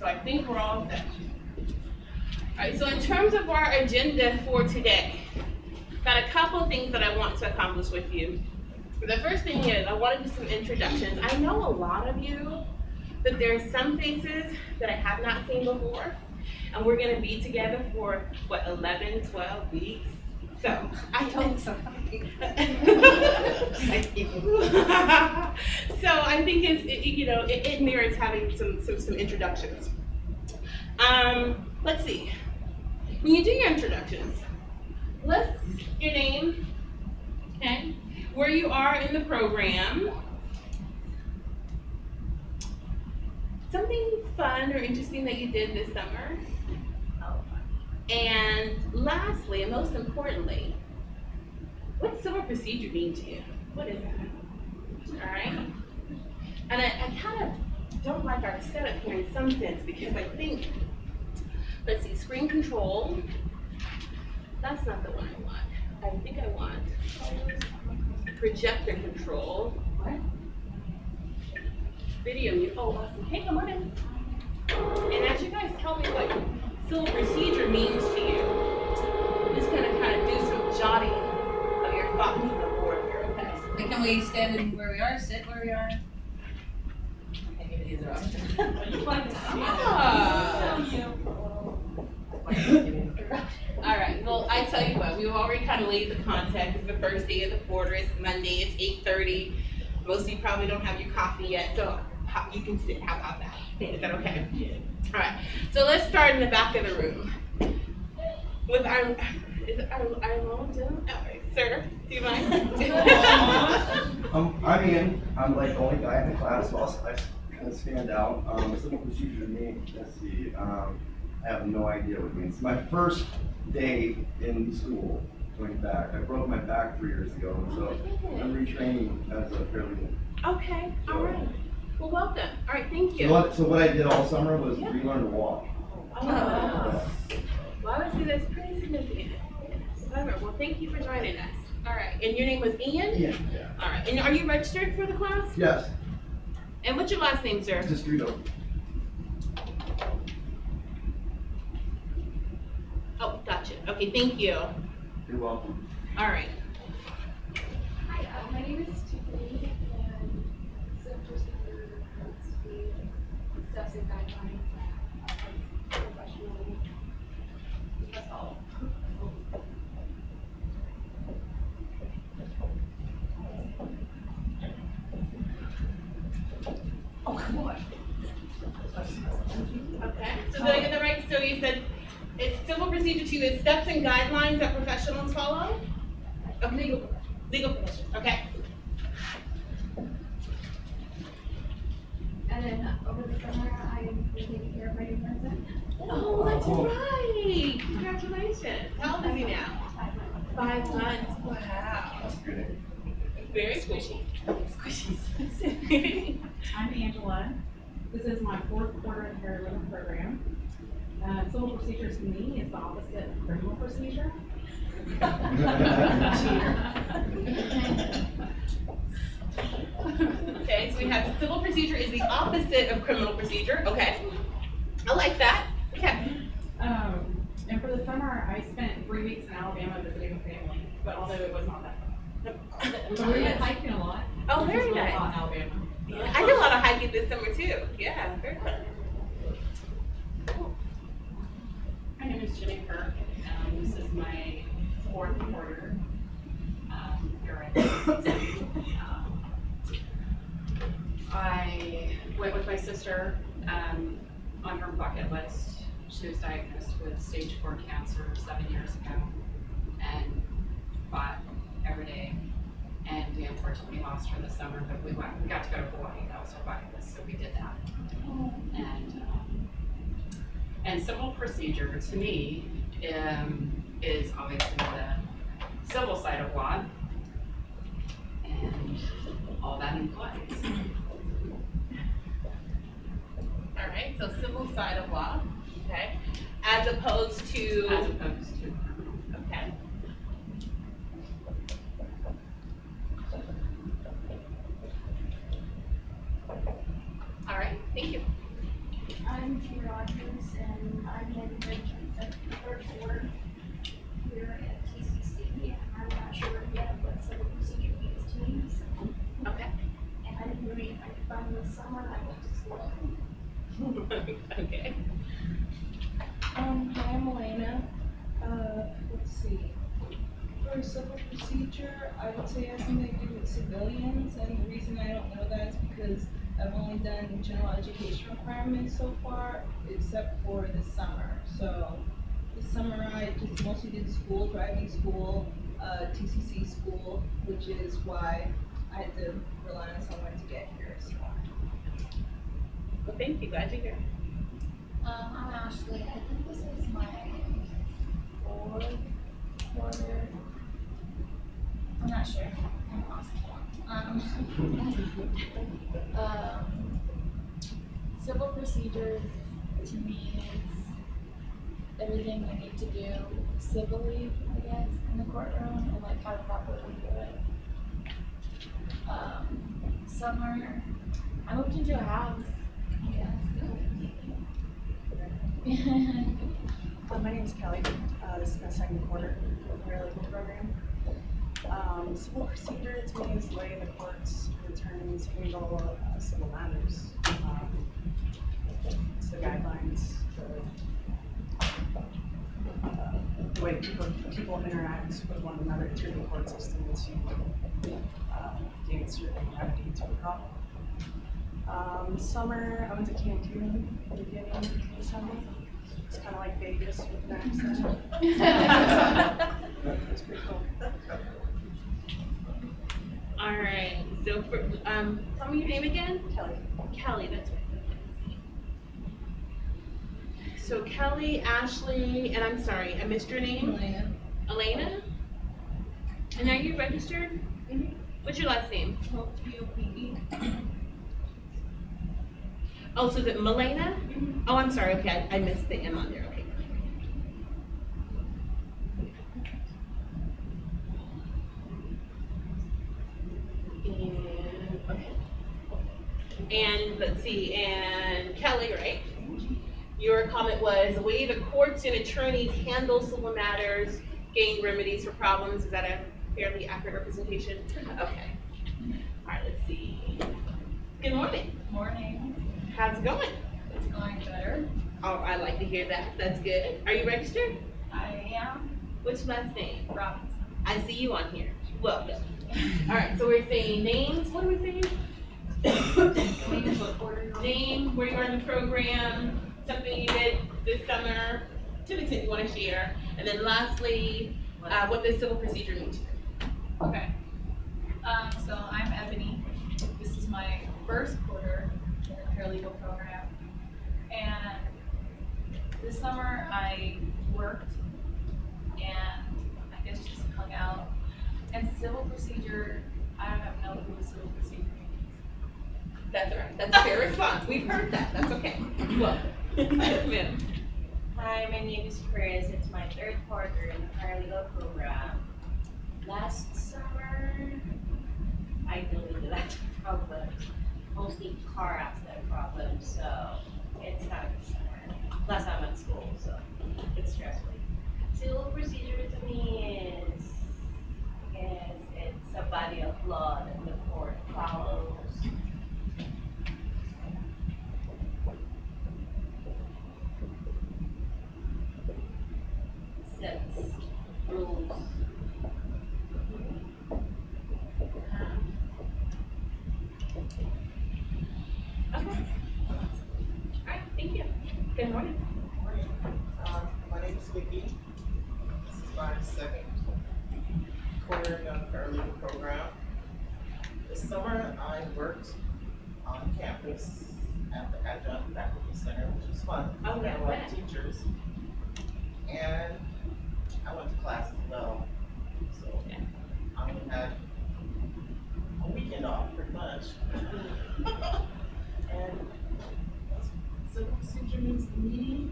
So I think we're all set. All right, so in terms of our agenda for today, got a couple things that I want to accomplish with you. The first thing is I want to do some introductions. I know a lot of you, but there's some faces that I have not seen before, and we're going to be together for, what, 11, 12 weeks? So I hope so. So I think it merits having some introductions. Let's see. When you do your introductions, list your name, okay, where you are in the program, something fun or interesting that you did this summer, and lastly, and most importantly, what's civil procedure mean to you? What is that? All right? And I kind of don't like our setup here in some sense because I think, let's see, screen control, that's not the one I want. I think I want projector control. What? Video mute. Oh, awesome. Hey, come on in. And as you guys tell me what civil procedure means to you, I'm just going to kind of do some jotting of your thoughts on the board here, okay? And can we stand in where we are, sit where we are? Maybe either option. All right, well, I tell you what, we've already kind of laid the context. It's the first day of the quarter, it's Monday, it's 8:30. Most of you probably don't have your coffee yet, so you can sit. How about that? Is that okay? Yeah. All right, so let's start in the back of the room. With our, is it our mom, Jim? All right, sir, do you mind? I'm Ian. I'm like the only guy in the class, so I kind of stand out. Civil procedure to me, let's see, I have no idea what it means. It's my first day in school going back. I broke my back 3 years ago, so I'm retraining as a paralegal. Okay, all right. Well, welcome. All right, thank you. So what I did all summer was relearn to walk. Oh. Well, I would say that's pretty significant. All right, well, thank you for joining us. All right, and your name was Ian? Yeah. All right, and are you registered for the class? Yes. And what's your last name, sir? Distrito. Oh, gotcha. Okay, thank you. You're welcome. All right. Hi, my name is Tiffany, and civil procedure refers to steps and guidelines that are professionally. That's all. Oh, come on. Okay, so did I get that right? So you said it's civil procedure to you is steps and guidelines that professionals follow? Okay. Legal profession, okay. And then over the summer, I am taking care of my new person. Oh, that's right. Congratulations. How old is he now? 5 months. Wow. That's good. Very squishy. Squishies. I'm Angela. This is my 4th quarter in the paralegal program. Civil procedures to me is the opposite of criminal procedure. Okay, so we have civil procedure is the opposite of criminal procedure. Okay. I like that. Okay. And for the summer, I spent 3 weeks in Alabama visiting a family, but although it was not that fun. So we went hiking a lot. Oh, very which was really nice. hot in Alabama. Yeah, I did a lot of hiking this summer too. Yeah, very fun. Cool. My name is Jennifer. This is my 4th quarter here at I went with my sister on her bucket list. She was diagnosed with stage 4 cancer 7 years ago and fought every day. And we unfortunately lost her this summer, but we got to go to Hawaii. That was her bucket list, so we did that. And civil procedure to me is obviously the civil side of law and all that implies. All right, so civil side of law, okay, as opposed to. Okay. All right, thank you. I'm T. Rogers, and I'm in the third quarter here at TCC. I'm not sure yet what civil procedure means to me, so. Okay. And I didn't really, from the summer, I went to school. Okay. Hi, I'm Elena. Let's see. For civil procedure, I would say it has something to do with civilians, and the reason I don't know that is because I've only done general education requirements so far, except for the summer. So this summer I just mostly did school, driving school, TCC school, which is why I had to rely on someone to get here. So. Well, thank you. Glad you're here. I'm Ashley. I think this is my fourth quarter. I'm not sure. I'm lost. Civil procedures to me is everything you need to do civilly, I guess, in the courtroom and like how to properly do it. Summer, I moved into a house, I guess. My name is Kelly. This is my second quarter of the paralegal program. Civil procedure to me is the way the courts and attorneys handle civil matters. It's the guidelines, the way people interact with one another through the court system to answer and remedy to a problem. Summer, I went to Cancun at the beginning of the summer. It's kind of like Vegas with an accent. It's pretty cool. All right. So for tell me your name again. Kelly. Kelly. That's right. So Kelly, Ashley, and I'm sorry, I missed your name. Elena. Elena. And are you registered? Mhm. What's your last name? Pope. Oh, so is it Milena? Oh, I'm sorry. Okay, I missed the M on there. Okay. And okay. And let's see. And Kelly, right? Your comment was the way the courts and attorneys handle civil matters, gain remedies for problems. Is that a fairly accurate representation? Okay. All right. Let's see. Good morning. Morning. How's it going? It's going better. Oh, I like to hear that. That's good. Are you registered? I am What's your last name? Robinson. I see you on here. Welcome. All right, so we're saying names. What are we saying? Name, where you are in the program, something you did this summer, to the extent you want to share. And then lastly, what does civil procedure mean to you? Okay. So I'm Ebony. This is my first quarter in the paralegal program. And this summer I worked and I guess just hung out. And civil procedure, I don't have no clue what civil procedure means. That's all right. That's a fair response. We've heard that. That's okay. Welcome. Yes, ma'am. Hi, my name is Chris. It's my third quarter in the paralegal program. Last summer, I dealt with lots of problems, mostly car accident problems, so it's not a good summer. Plus I'm at school, so it's stressful. Civil procedure to me is, I guess, it's a body of law that the court follows. Sets rules. Okay. All right, thank you. Good morning. My name is Vicky. This is my second quarter in the paralegal program. This summer I worked on campus at the Adjunct Faculty Center, which was fun. Oh, We had yeah, a lot I of bet. teachers. And I went to class as well. So Yeah. I only had a weekend off pretty much. And civil procedure means to me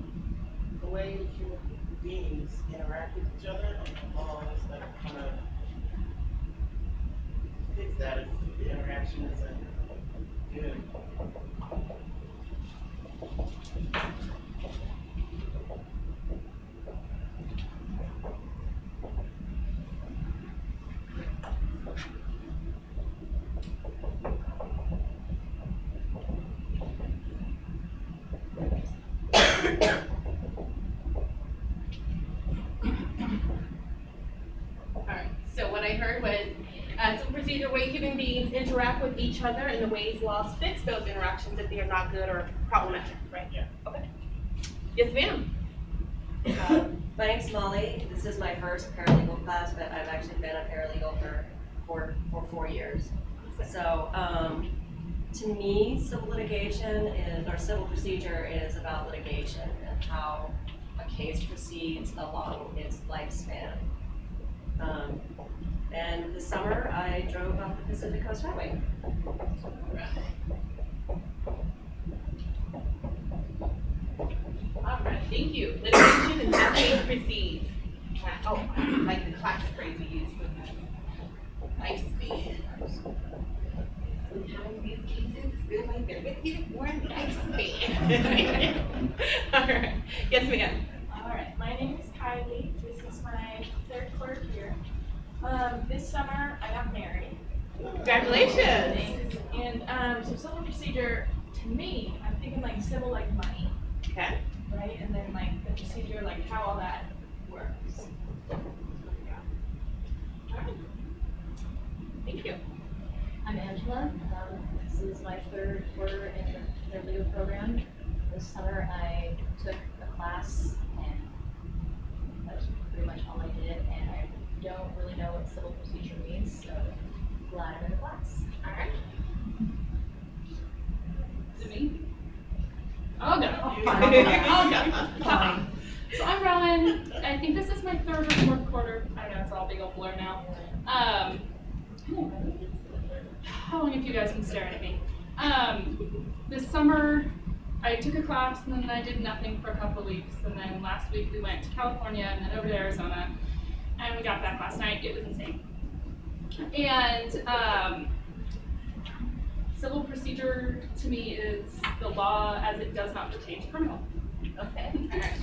the way human beings interact with each other and the laws that kind of fix that if the interaction isn't good. Alright, so what I heard was, some procedure where human beings interact with each other and the ways laws fix those interactions if they are not good or problematic, right? Yeah. Okay. Yes, ma'am. My name's Molly. This is my first paralegal class, but I've actually been a paralegal for 4 years. So, to me, civil litigation or civil procedure is about litigation and how a case proceeds along its lifespan. And this summer, I drove off the Pacific Coast Highway. All right, thank you. Litigation and how case proceeds. Oh, I like the class phrase we use for that. Lifespan. Sometimes these cases feel like they're gonna get more lifespan. All right, yes, ma'am. Alright, my name is Kylie. This is my 3rd quarter here. This summer I got married. Congratulations. And so civil procedure, to me, I'm thinking like civil like money, Okay. right? And then like the procedure, like how all that works. Thank you. I'm Angela. This is my 3rd quarter in the legal program. This summer I took a class and that's pretty much all I did, and I don't really know what civil procedure means, so glad I'm in the class. All right. Is it me? Oh, no. Oh, no. Fine. So I'm Rowan. I think this is my 3rd or 4th quarter. I don't know, it's all a big old blur now. How long have you guys been staring at me? This summer, I took a class and then I did nothing for a couple of weeks. And then last week we went to California and then over to Arizona. And we got back last night. It was insane. And civil procedure to me is the law as it does not pertain to criminal. Okay. All right.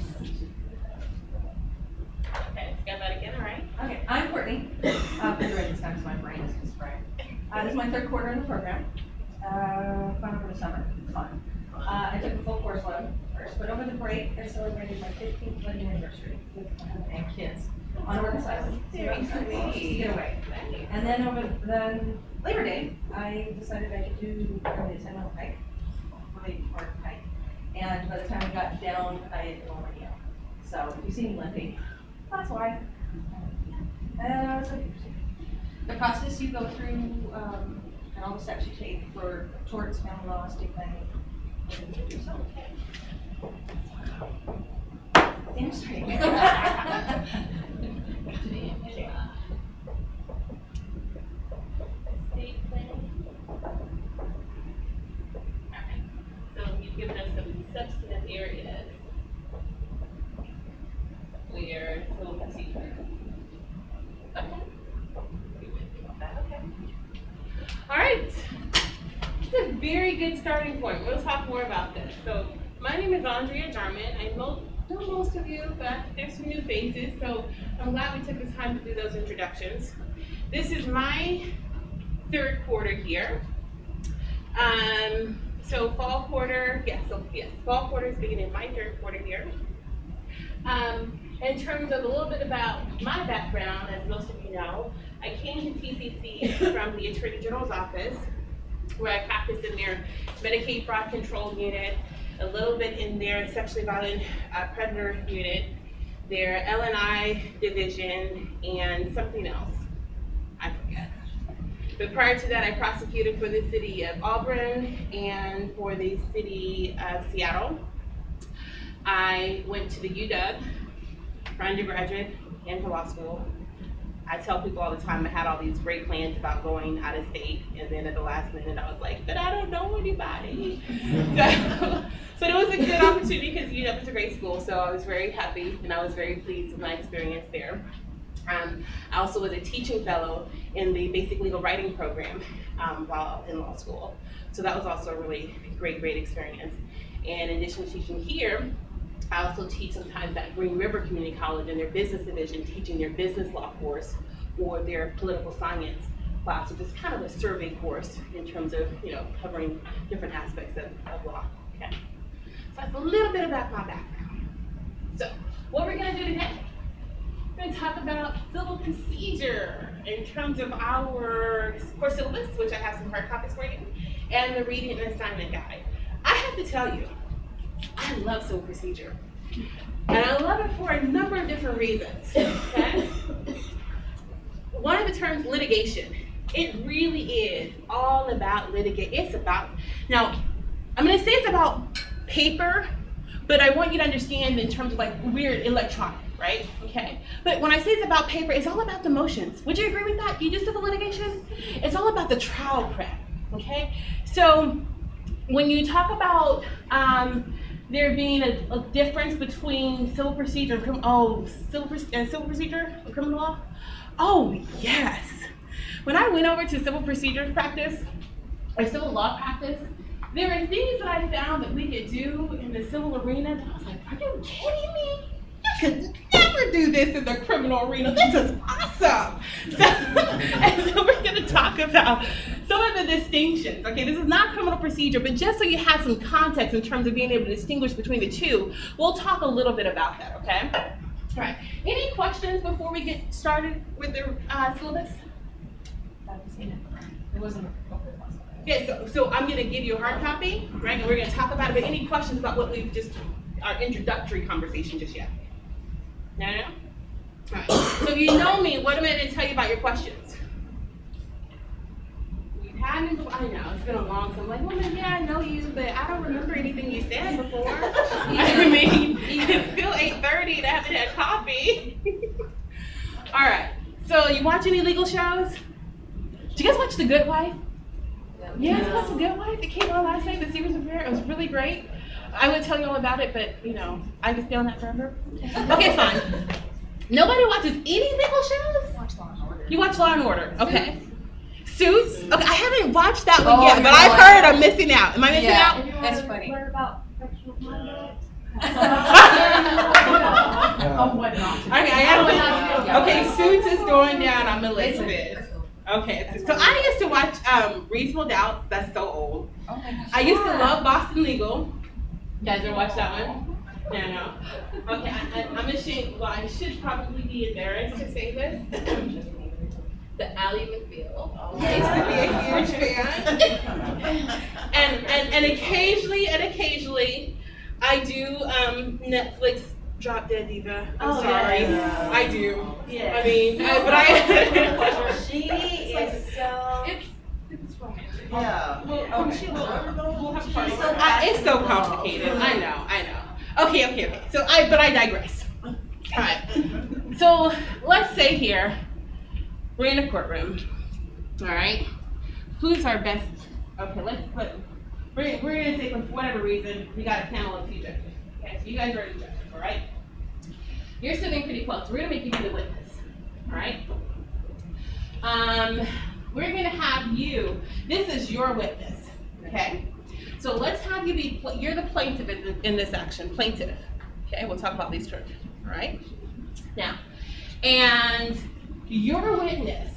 Okay, let's get that again, all right? Okay, I'm Courtney. I'm going to write this down because my brain is just fried. This is my 3rd quarter in the program. Fun over the summer. Fun. I took a full course load first, but over the break, I celebrated my 15th wedding anniversary with my husband and kids on Orcas Island. So that was nice to get away. And then over Labor Day, I decided I could do probably a 10-mile hike, really hard hike. And by the time we got down, I had already out. So if you see me limping, that's why. The process you go through, and all the steps you take for torts, family law, estate planning. Damn straight. Estate planning. All right, so you've given us some substantive areas where civil procedure. Okay. Okay. All right. It's a very good starting point. We'll talk more about this. So my name is Andrea Jarman. I know most of you, but there's some new faces, so I'm glad we took the time to do those introductions. This is my 3rd quarter here. So fall quarter, fall quarter is beginning my 3rd quarter here. In terms of a little bit about my background, as most of you know, I came to TCC from the Attorney General's office, where I practiced in their Medicaid fraud control unit, a little bit in their sexually violent predator unit, their L&I division, and something else. I forget. But prior to that, I prosecuted for the city of Auburn and for the city of Seattle. I went to the UW for undergraduate and for law school. I tell people all the time I had all these great plans about going out of state, and then at the last minute I was like, but I don't know anybody. So it was a good opportunity because UW is a great school, so I was very happy and I was very pleased with my experience there. I also was a teaching fellow in the basic legal writing program while in law school. So that was also a really great experience. And in addition to teaching here, I also teach sometimes at Green River Community College in their business division, teaching their business law course or their political science class, which is kind of a survey course in terms of, covering different aspects of law. Okay. So that's a little bit about my background. So, what we're gonna do today, we're gonna talk about civil procedure in terms of our course syllabus, which I have some hard copies for you, and the reading and assignment guide. I have to tell you, I love civil procedure. And I love it for a number of different reasons, okay? One of the terms, litigation. It really is all about litigation. It's about, now, I'm gonna say it's about paper, but I want you to understand in terms of like we're electronic, right? Okay. But when I say it's about paper, it's all about the motions. Would you agree with that? You just did the litigation? It's all about the trial prep, okay? So when you talk about there being a difference between civil procedure and civil procedure and criminal law, oh yes. When I went over to civil procedure practice or civil law practice, there were things that I found that we could do in the civil arena that I was like, are you kidding me? You could never do this in the criminal arena. This is awesome. So we're going to talk about some of the distinctions. Okay, this is not criminal procedure, but just so you have some context in terms of being able to distinguish between the two, we'll talk a little bit about that, okay? All right, any questions before we get started with the syllabus? It wasn't Yeah, so I'm gonna give you a hard copy, right, and we're gonna talk about it, but any questions about what we've just, our introductory conversation just yet? No? All right, so if you know me, what am I gonna tell you about your questions? We've had me, I know, it's been a long time, like, well, yeah, I know you, but I don't remember anything you said before. I mean, it's still 8:30 and I haven't had coffee. All right, so you watch any legal shows? Did you guys watch The Good Wife? Yeah, it's about The Good Wife. It came on last night. The series premiere. It was really great. I would tell you all about it, but you know, I could stay on that forever. Okay, fine. Nobody watches any legal shows? Watch Law and Order. You watch Law and Order, okay? Suits? Okay, I haven't watched that one Oh, yet, but you're I've right. heard I'm missing out. Am I missing Yeah. out? If you That's want funny. to learn about sexual conduct. Of what not to do. Okay, okay, Suits is going down on the list. Okay, so I used to watch Reasonable Doubt. That's so old. Oh my gosh. I used to love Boston Legal. You guys ever watch that one? No. Okay, I'm ashamed. Well, I should probably be embarrassed to say this. The Ally McBeal. I used to be a huge fan. and occasionally, I do Netflix Drop Dead Diva. I'm sorry. yes. I do. Yes. I mean, but She is so. it's romantic. Yeah. We'll have a party. She's so It's so complicated. I know. Okay. But I digress. All right. So let's say here we're in a courtroom. All right. Who's our best? Okay. We're gonna say for whatever reason we got a panel of two judges. Okay. So you guys are the judges. All right. You're sitting pretty close. We're gonna make you be the witness. All right. We're gonna have you. This is your witness. Okay. So let's have you be. You're the plaintiff in this action. Plaintiff. Okay. We'll talk about these terms. All right. Now, and your witness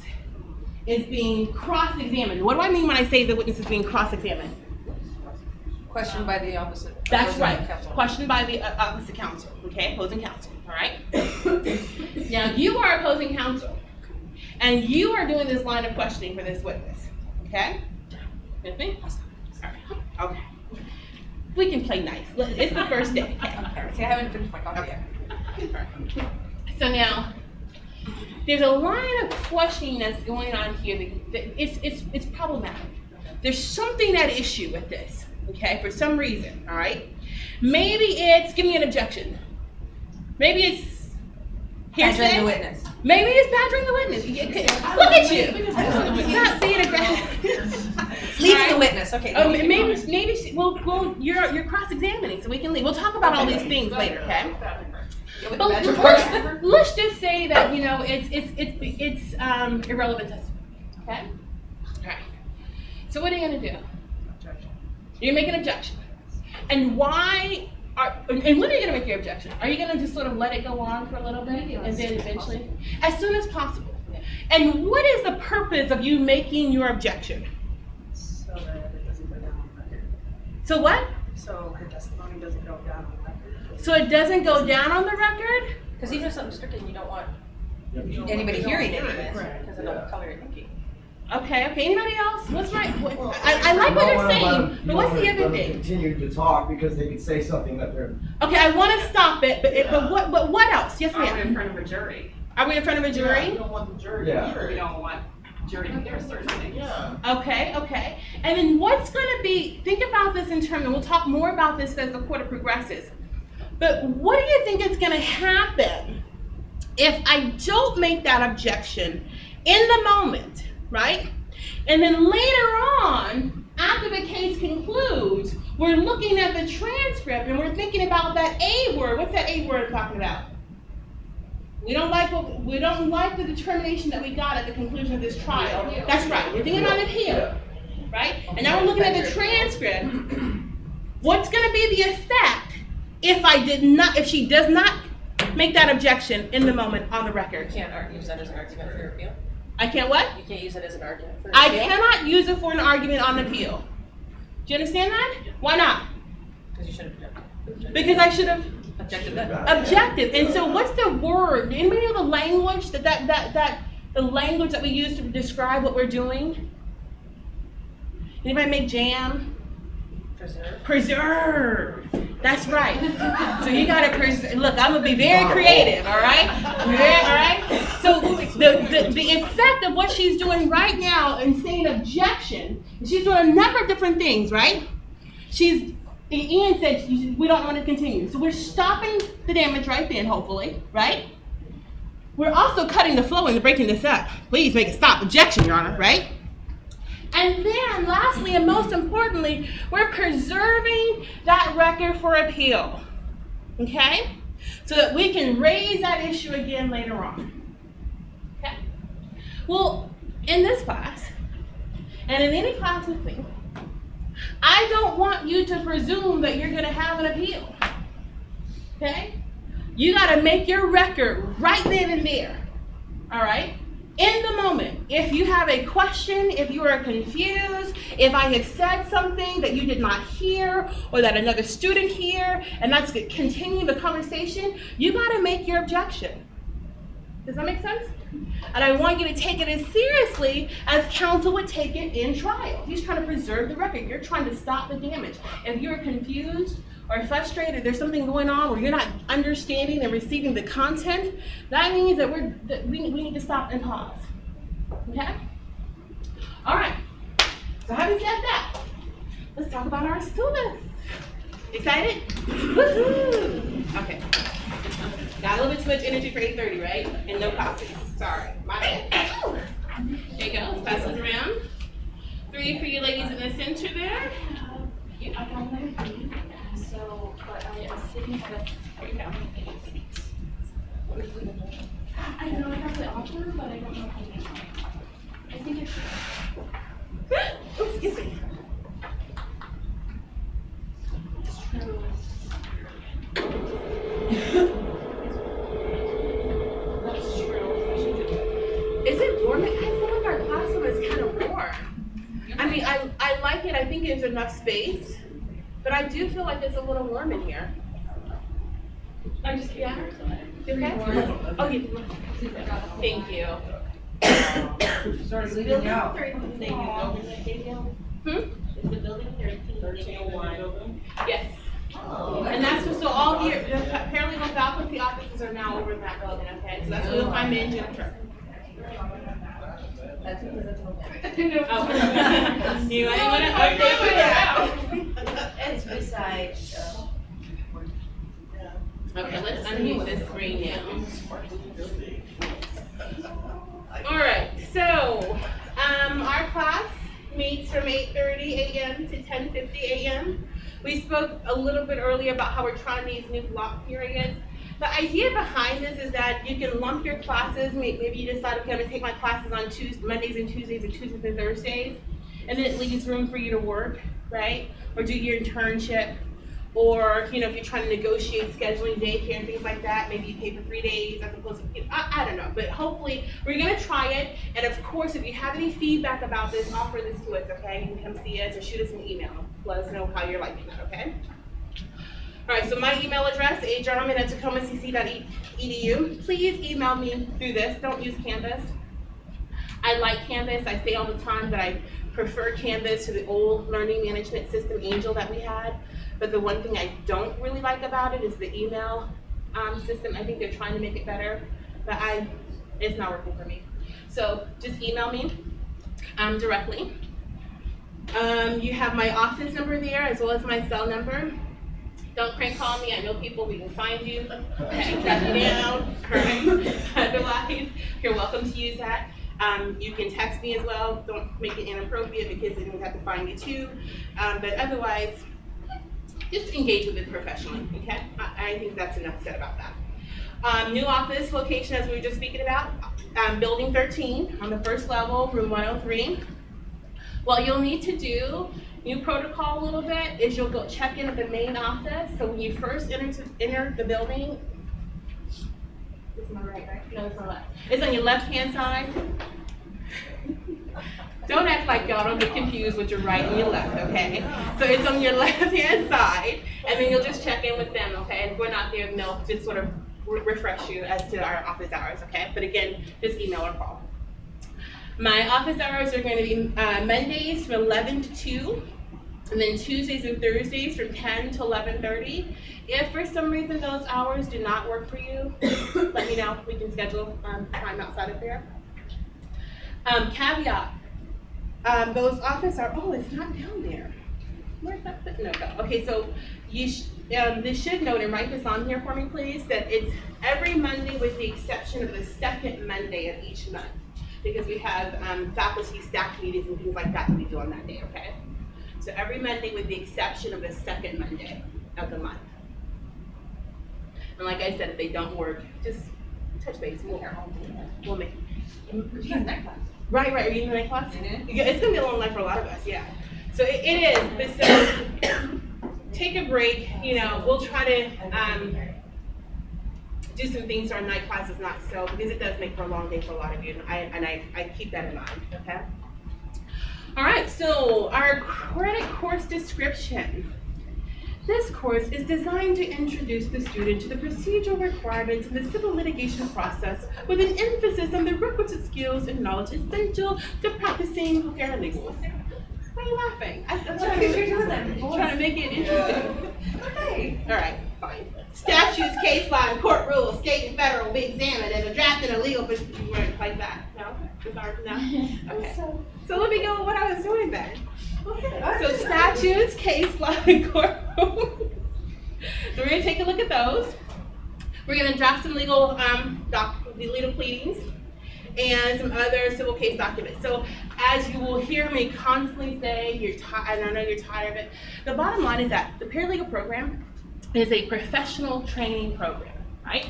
is being cross-examined. What do I mean when I say the witness is being cross-examined? Questioned by the opposite. That's opposing right. counsel. Questioned by the opposite counsel. Okay, opposing counsel. All right. Now you are opposing counsel, and you are doing this line of questioning for this witness. Okay. With me? All right. Okay. We can play nice. It's the first day. Okay. See, I haven't finished my coffee yet. So now, there's a line of questioning that's going on here that it's problematic. There's something at issue with this, okay, for some reason, all right? Maybe it's, give me an objection. Maybe it's hearsay. Badgering the witness. Maybe it's badgering the witness. Look at you. Stop being aggressive. Leading the witness, okay. Well, you're cross-examining, so we can leave. We'll talk about all these things later, okay? Yeah, with the But badger part. let's just say that it's irrelevant testimony. Okay. All right. So what are you gonna do? You're making an objection. And why? And when are you gonna make your objection? Are you gonna just sort of let it go on for a little bit and then eventually, as soon as possible? And what is the purpose of you making your objection? So that it doesn't go down on record. So what? So her testimony doesn't go down on record. So it doesn't go down on the record? Because even if something's stricken, you don't want Yeah. anybody hearing it, Right. because it'll color your thinking. Okay, anybody else? What's right? I like what you're saying, but what's the other thing? Continue to talk because they could say something that they're. Okay, I want to stop it, but what else? Yes, Are we ma'am. in front of a jury? Are we in front of a Yeah, jury? you don't want the jury Yeah. to hear We it. don't want jury to hear certain things. Yeah. Okay. And then what's going to be, think about this in terms, and we'll talk more about this as the quarter progresses. But what do you think is going to happen if I don't make that objection in the moment, right? And then later on, after the case concludes, we're looking at the transcript and we're thinking about that A word. What's that A word I'm talking about? We don't like the determination that we got at the conclusion of this trial. That's right. We're thinking about appeal, right? And now we're looking at the transcript. What's going to be the effect if she does not make that objection in the moment on the record? You can't use that as an argument for your appeal. I can't what? You can't use it as an argument for your I appeal. cannot use it for an argument on appeal. Do you understand that? Why not? Because you should have. Because I should have Objective. objective. And so what's the word? Anybody know the language the language that we use to describe what we're doing? Anybody make jam? Preserve. Preserve. That's right. So you gotta preserve. Look, I'm gonna be very creative, all right? All right? So the effect of what she's doing right now in saying objection, she's doing a number of different things, right? Ian said we don't want to continue. So we're stopping the damage right then, hopefully, right? We're also cutting the flow and breaking this up. Please make it stop. Objection, Your Honor, right? And then lastly and most importantly, we're preserving that record for appeal, okay? So that we can raise that issue again later on, okay? Well, in this class, and in any class with me, I don't want you to presume that you're gonna have an appeal, okay? You gotta make your record right then and there, all right? In the moment, if you have a question, if you are confused, if I have said something that you did not hear or that another student hear, and that's continuing the conversation, you gotta make your objection. Does that make sense? And I want you to take it as seriously as counsel would take it in trial. He's trying to preserve the record. You're trying to stop the damage. If you're confused or frustrated, there's something going on where you're not understanding and receiving the content, that means that we need to stop and pause. Okay? All right. So having said that, let's talk about our syllabus. Excited? Woohoo! Okay. Got a little bit too much energy for 8:30, right? And no coffee. Sorry. My bad. There you go. Let's pass this around. 3 for you ladies in the center there. I got another three, so, but I was sitting with. There you go. I know I got the offer, but I don't know if I can. I think I should. Oops, excuse me. That's true. Is it warm? I feel like our classroom is kind of warm. I mean, I like it. I think there's enough space, but I do feel like it's a little warm in here. I just Yeah. You okay? Oh, you. Thank you. Sort of leaving you out. Hmm? Is the building 1301? Yes. Oh. And that's so all here. The paralegal faculty offices are now over in that building. Okay, so that's where you'll find me and Jennifer. That's because it's Oh. You might want to update with that. It's beside, Okay, let's unmute this screen now. All right, so our class meets from 8:30 a.m. to 10:50 a.m. We spoke a little bit earlier about how we're trying these new block periods. The idea behind this is that you can lump your classes. Maybe you decide, okay, I'm gonna take my classes on Mondays and Tuesdays and Tuesdays and Thursdays, and then it leaves room for you to work, right? Or do your internship. Or, if you're trying to negotiate scheduling daycare and things like that, maybe you pay for 3 days as opposed to, I don't know. But hopefully, we're going to try it. And of course, if you have any feedback about this, offer this to us, okay? You can come see us or shoot us an email. Let us know how you're liking it, okay? All right, so my email address, ajarman@tacomacc.edu. Please email me through this. Don't use Canvas. I like Canvas. I say all the time that I prefer Canvas to the old learning management system, Angel, that we had. But the one thing I don't really like about it is the email system. I think they're trying to make it better, but it's not working for me. So just email me directly. You have my office number there as well as my cell number. Don't crank call me. I know people, we can find you. Okay, track you down. All right. Otherwise, you're welcome to use that. You can text me as well. Don't make it inappropriate because then we have to find you too. But otherwise, just engage with it professionally, okay? I think that's enough said about that. New office location, as we were just speaking about, building 13 on the first level, room 103. What you'll need to do, new protocol a little bit, is you'll go check in at the main office. So when you first enter the building, it's my right? No, it's my left. It's on your left-hand side. Don't act like y'all don't get confused with your right and your left, okay? So it's on your left-hand side, and then you'll just check in with them, okay? And if we're not there, they'll just sort of refresh you as to our office hours, okay? But again, just email or call. My office hours are going to be Mondays from 11 to 2, and then Tuesdays and Thursdays from 10 to 11:30. If for some reason those hours do not work for you, let me know. We can schedule time outside of there. Caveat, those office hours, oh, it's not down there. Where's that footnote go? Okay, so you this should note, and write this on here for me, please, that it's every Monday with the exception of the second Monday of each month. Because we have faculty staff meetings and things like that we do on that day, okay? So every Monday with the exception of the second Monday of the month. And like I said, if they don't work, just touch base. We'll make Right, are you in the night class? Yeah, it's gonna be a long night for a lot of us, yeah. So it is, but so take a break, we'll try to do some things so our night class is not so, because it does make for a long day for a lot of you, and I keep that in mind, okay? All right, so our credit course description. This course is designed to introduce the student to the procedural requirements of the civil litigation process with an emphasis on the requisite skills and knowledge essential to practicing paralegals. Why are you laughing? I'm trying to make it interesting. Okay. All right, fine. Statutes, case law, and court rules, state and federal will be examined and a draft and a legal like that. No? No? Okay. So let me go with what I was doing then. Okay. So statutes, case law, and court rules. So we're going to take a look at those. We're going to draft some legal pleadings and some other civil case documents. So as you will hear me constantly say, and I know you're tired of it, the bottom line is that the paralegal program is a professional training program, right?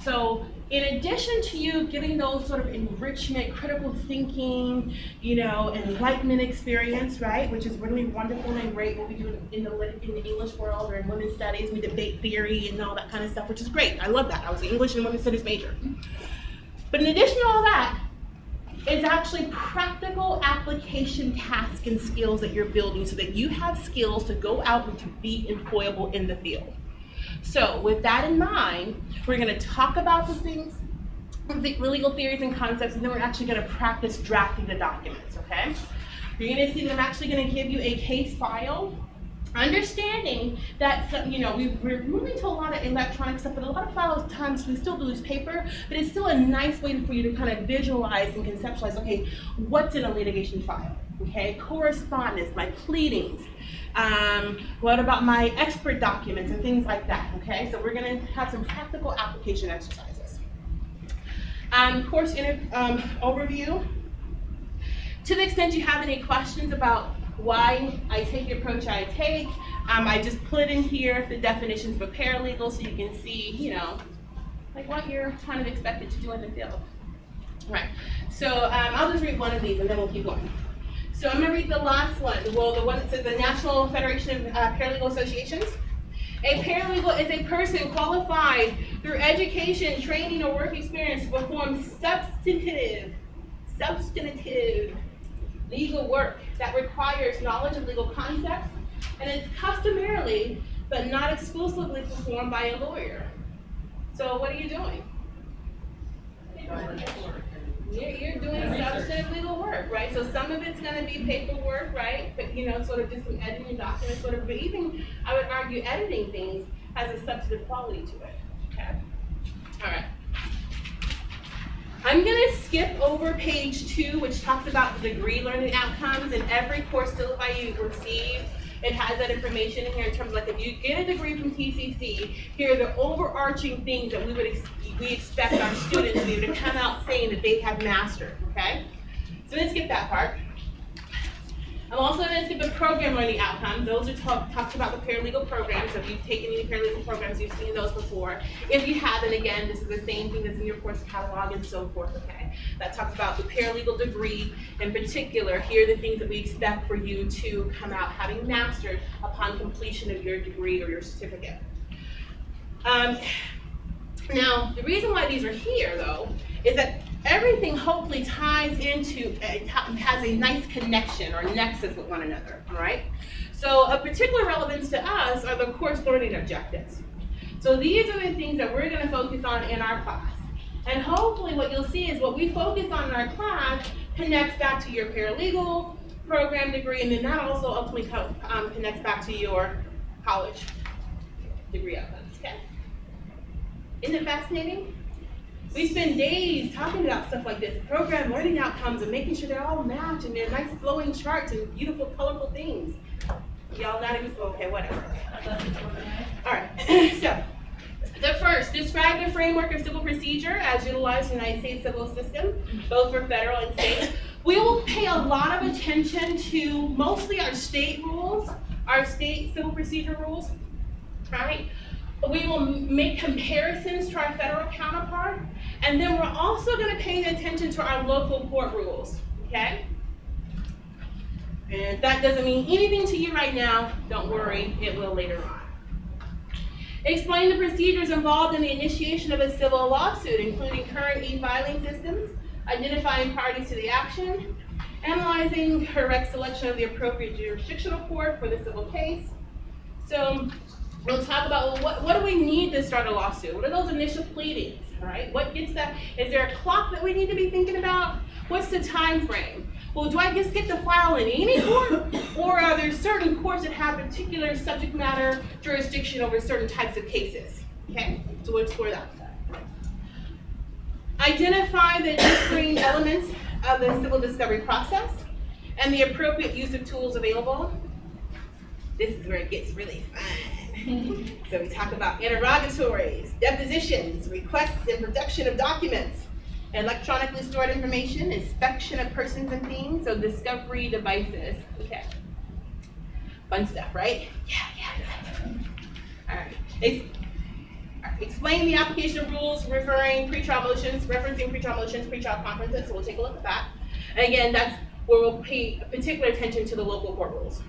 So in addition to you getting those sort of enrichment, critical thinking, enlightenment experience, right, which is really wonderful and great, what we do in the English world or in women's studies, we debate theory and all that kind of stuff, which is great. I love that. I was an English and women's studies major. But in addition to all that, is actually practical application tasks and skills that you're building so that you have skills to go out and to be employable in the field. So with that in mind, we're going to talk about the things, the legal theories and concepts, and then we're actually going to practice drafting the documents, okay? You're going to see that I'm actually going to give you a case file, understanding that we're moving to a lot of electronic stuff, but a lot of files times we still use paper, but it's still a nice way for you to kind of visualize and conceptualize, okay, what's in a litigation file, okay? Correspondence, my pleadings, what about my expert documents and things like that, okay? So we're gonna have some practical application exercises. Course overview. To the extent you have any questions about why I take the approach I take, I just put in here the definitions of a paralegal so you can see, like what you're kind of expected to do in the field. Right, so I'll just read one of these and then we'll keep going. So I'm gonna read the last one, the one that says the National Federation of Paralegal Associations. A paralegal is a person qualified through education, training, or work experience to perform substantive legal work that requires knowledge of legal concepts and is customarily but not exclusively performed by a lawyer. So what are you doing? You're doing substantive legal work, right? So some of it's gonna be paperwork, right? But sort of just some editing documents, whatever. But even, I would argue, editing things has a substantive quality to it, okay? All right. I'm gonna skip over page 2, which talks about the degree learning outcomes, and every course syllabi you receive, it has that information in here in terms of, like, if you get a degree from TCC, here are the overarching things that we expect our students to be able to come out saying that they have mastered, okay? So let's skip that part. I'm also going to skip the program learning outcomes. Those are talked about the paralegal programs. So if you've taken any paralegal programs, you've seen those before. If you haven't, again, this is the same thing that's in your course catalog and so forth, okay? That talks about the paralegal degree in particular. Here are the things that we expect for you to come out having mastered upon completion of your degree or your certificate. Now, the reason why these are here, though, is that everything hopefully ties into, has a nice connection or nexus with one another, all right? So of particular relevance to us are the course learning objectives. So these are the things that we're gonna focus on in our class. And hopefully what you'll see is what we focus on in our class connects back to your paralegal program degree, and then that also ultimately connects back to your college degree outcomes, okay? Isn't it fascinating? We spend days talking about stuff like this, program learning outcomes, and making sure they're all matched and they're nice flowing charts and beautiful, colorful things. Y'all not even, okay, whatever. All right, so the first, describe the framework of civil procedure as utilized in the United States civil system, both for federal and state. We will pay a lot of attention to mostly our state rules, our state civil procedure rules, right? We will make comparisons to our federal counterpart, and then we're also going to pay attention to our local court rules, okay? And if that doesn't mean anything to you right now, don't worry, it will later on. Explain the procedures involved in the initiation of a civil lawsuit, including current e-filing systems, identifying parties to the action, analyzing correct selection of the appropriate jurisdictional court for the civil case. So we'll talk about, well, what do we need to start a lawsuit? What are those initial pleadings, all right? What gets that? Is there a clock that we need to be thinking about? What's the time frame? Well, do I just get to file in any court? Or are there certain courts that have particular subject matter jurisdiction over certain types of cases? Okay, so we'll explore that. Identify the differing elements of the civil discovery process and the appropriate use of tools available. This is where it gets really fun. So we talk about interrogatories, depositions, requests and production of documents, electronically stored information, inspection of persons and things, so discovery devices. Okay. Fun stuff, right? Yeah. All right. Explain the application of rules referencing pretrial motions, pretrial conferences, so we'll take a look at that. And again, that's where we'll pay particular attention to the local court rules.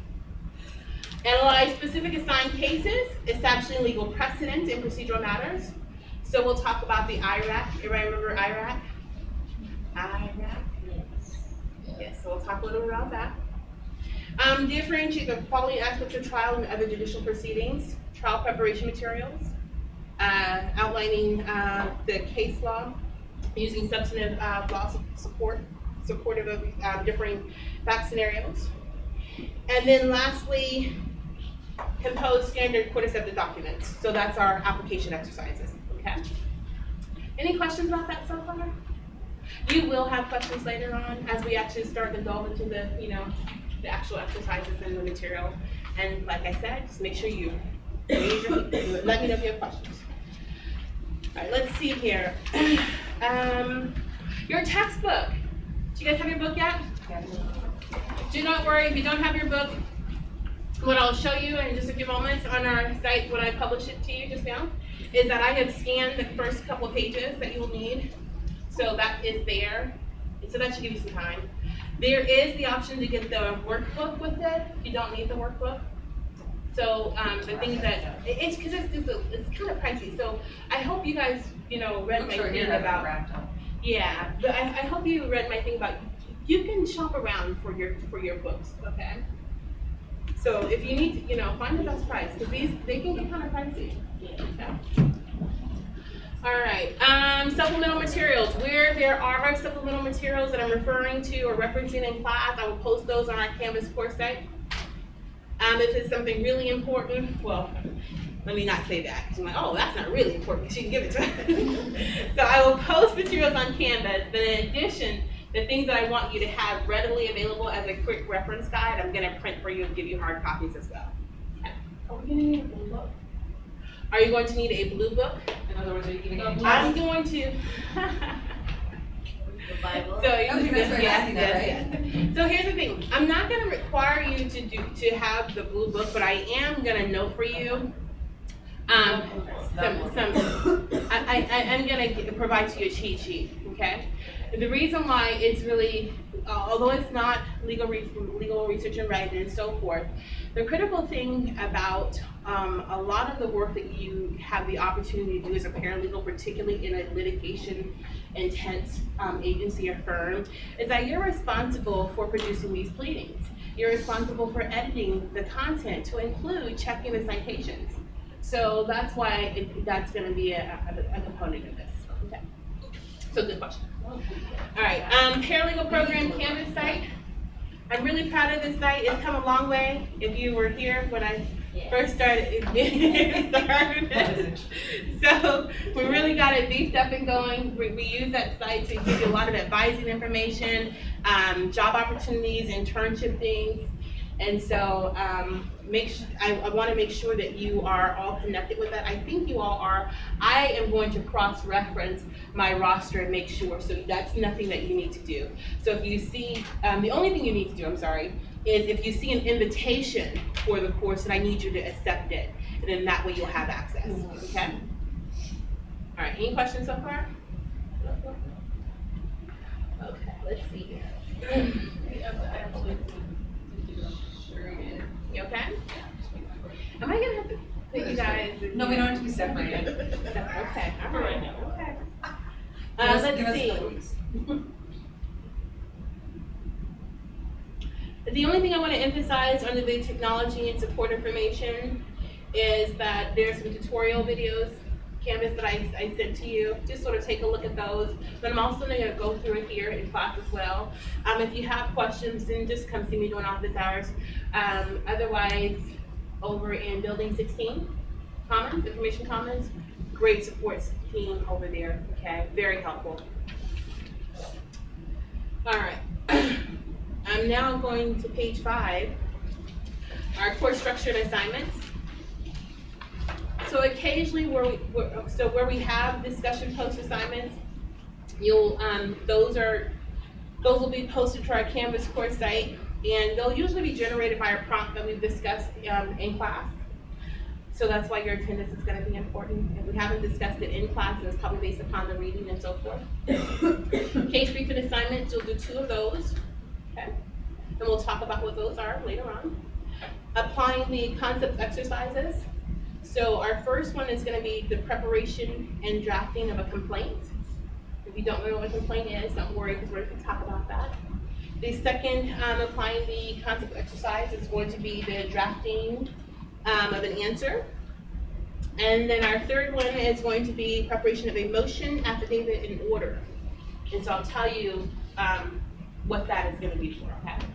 Analyze specific assigned cases, establishing legal precedent in procedural matters. So we'll talk about the IRAC. Everybody remember IRAC? Yes, so we'll talk a little bit about that. Differentiate the following aspects of trial and other judicial proceedings, trial preparation materials, outlining the case law, using substantive law supportive of differing fact scenarios. And then lastly, compose standard court accepted documents. So that's our application exercises, okay? Any questions about that so far? You will have questions later on as we actually start to delve into the, the actual exercises and the material. And like I said, just make sure you let me know if you have questions. All right, let's see here. Your textbook. Do you guys have your book yet? Do not worry if you don't have your book. What I'll show you in just a few moments on our site when I publish it to you just now is that I have scanned the first couple of pages that you'll need. So that is there. So that should give you some time. There is the option to get the workbook with it. You don't need the workbook. So the things that, it's because it's kind of pricey. So I hope you guys, read my thing about, yeah, but I hope you read my thing about, you can shop around for your books, okay? So if you need to, find the best price, because they can get kind of pricey. Okay. All right, supplemental materials. Where there are supplemental materials that I'm referring to or referencing in class, I will post those on our Canvas course site. If it's something really important, well, let me not say that, because I'm like, oh, that's not really important, she can give it to us. So I will post materials on Canvas, but in addition, the things that I want you to have readily available as a quick reference guide, I'm gonna print for you and give you hard copies as well. Okay. Are we gonna need a blue book? Are you going to need a blue book? In other words, are you giving it? I'm going to. The Bible. So yes. So here's the thing. I'm not going to require you to have the blue book, but I am going to note for you. I'm going to provide to you a cheat sheet. Okay. And the reason why it's really, although it's not legal research and writing and so forth, the critical thing about a lot of the work that you have the opportunity to do as a paralegal, particularly in a litigation intense agency or firm, is that you're responsible for producing these pleadings. You're responsible for editing the content to include checking the citations. So that's why that's going to be a component of this. Okay. So good question. All right, paralegal program Canvas site. I'm really proud of this site. It's come a long way. If you were here when I first started, so we really got it beefed up and going. We use that site to give you a lot of advising information, job opportunities, internship things. And so I want to make sure that you are all connected with that. I think you all are. I am going to cross-reference my roster and make sure, so that's nothing that you need to do. So if you see, the only thing you need to do, is if you see an invitation for the course, then I need you to accept it. And then that way you'll have access, okay? All right, any questions so far? Okay, let's see here. You okay? Am I gonna have to put you guys? No, we don't have to be separated. Okay, all right, okay. Let's see. The only thing I want to emphasize under the technology and support information is that there's some tutorial videos, Canvas, that I sent to you. Just sort of take a look at those. But I'm also going to go through it here in class as well. If you have questions, then just come see me during office hours. Otherwise, over in Building 16, Commons, Information Commons, great support team over there, okay? Very helpful. All right. I'm now going to page 5, our course structure and assignments. So occasionally where we have discussion post assignments, those will be posted to our Canvas course site, and they'll usually be generated by a prompt that we've discussed in class. So that's why your attendance is going to be important. If we haven't discussed it in class, it's probably based upon the reading and so forth. Case briefing assignments, you'll do 2 of those. Okay. And we'll talk about what those are later on. Applying the concept exercises. So our first one is going to be the preparation and drafting of a complaint. If you don't know what a complaint is, don't worry, because we're going to talk about that. The second, applying the concept exercise, is going to be the drafting of an answer. And then our third one is going to be preparation of a motion, affidavit, and order. And so I'll tell you what that is going to be for, okay? It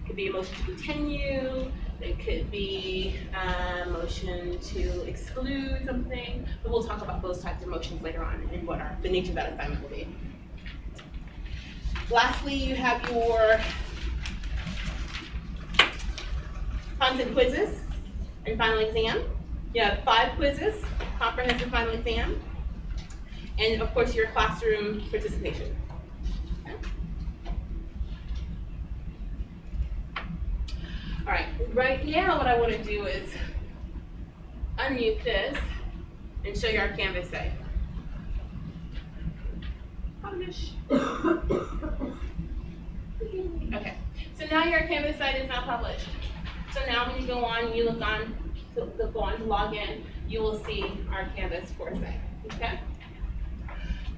could be a motion to continue, it could be a motion to exclude something, but we'll talk about those types of motions later on and what the nature of that assignment will be. Lastly, you have your content quizzes and final exam. You have 5 quizzes, comprehensive final exam, and of course your classroom participation. All right, right now what I want to do is unmute this and show you our Canvas site. Publish. Okay, so now your Canvas site is now published. So now when you go on, you look on to log in, you will see our Canvas course site, okay?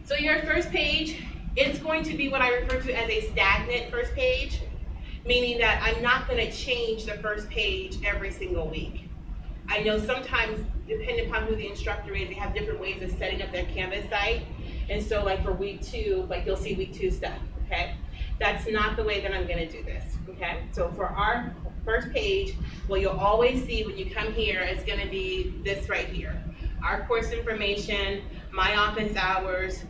So your first page, it's going to be what I refer to as a stagnant first page, meaning that I'm not gonna change the first page every single week. I know sometimes, depending upon who the instructor is, they have different ways of setting up their Canvas site. And so like for week 2, like you'll see week 2 stuff, okay? That's not the way that I'm gonna do this, okay? So for our first page, what you'll always see when you come here is gonna be this right here. Our course information, my office hours,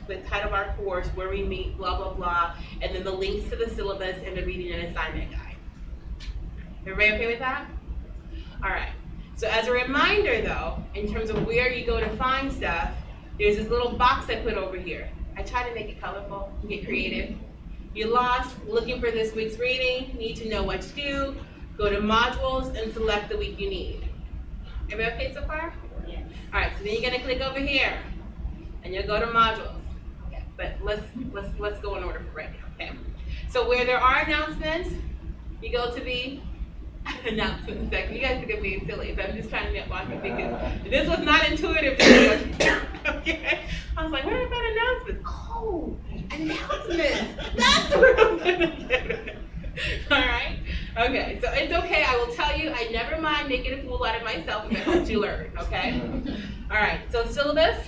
the title of our course, where we meet, blah, blah, blah, and then the links to the syllabus and the reading and assignment guide. Everybody okay with that? All right. So as a reminder though, in terms of where you go to find stuff, there's this little box I put over here. I try to make it colorful and get creative. You lost, looking for this week's reading, need to know what to do, go to modules and select the week you need. Everybody okay so far? Yes. All right, so then you're gonna click over here and you'll go to modules. Okay, but let's go in order for right now, okay? So where there are announcements, you go to the announcement section. You guys think I'm being silly, but I'm just trying to walk you because this was not intuitive to me. Okay? I was like, where about announcements? Oh, announcements. That's where I'm gonna get it. All right? Okay, so it's okay. I will tell you, I never mind making a fool out of myself if it helps you learn, okay? All right, so syllabus.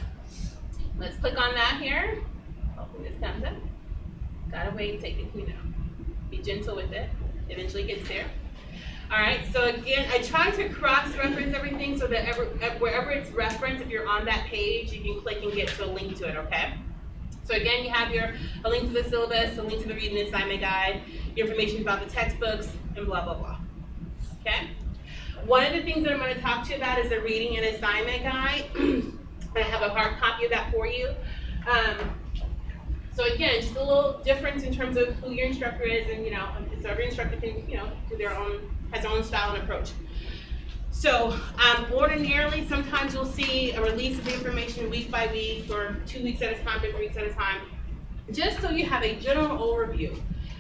Let's click on that here. Hopefully this comes up. Gotta wait and take it, you know. Be gentle with it. Eventually gets there. All right, so again, I try to cross-reference everything so that wherever it's referenced, if you're on that page, you can click and get to a link to it, okay? So again, you have a link to the syllabus, a link to the reading assignment guide, information about the textbooks, and blah, blah, blah, okay? One of the things that I'm gonna talk to you about is the reading and assignment guide. I have a hard copy of that for you. So again, just a little difference in terms of who your instructor is, and so every instructor can, do their own, has their own style and approach. So ordinarily, sometimes you'll see a release of the information week by week, or 2 weeks at a time, or 3 weeks at a time, just so you have a general overview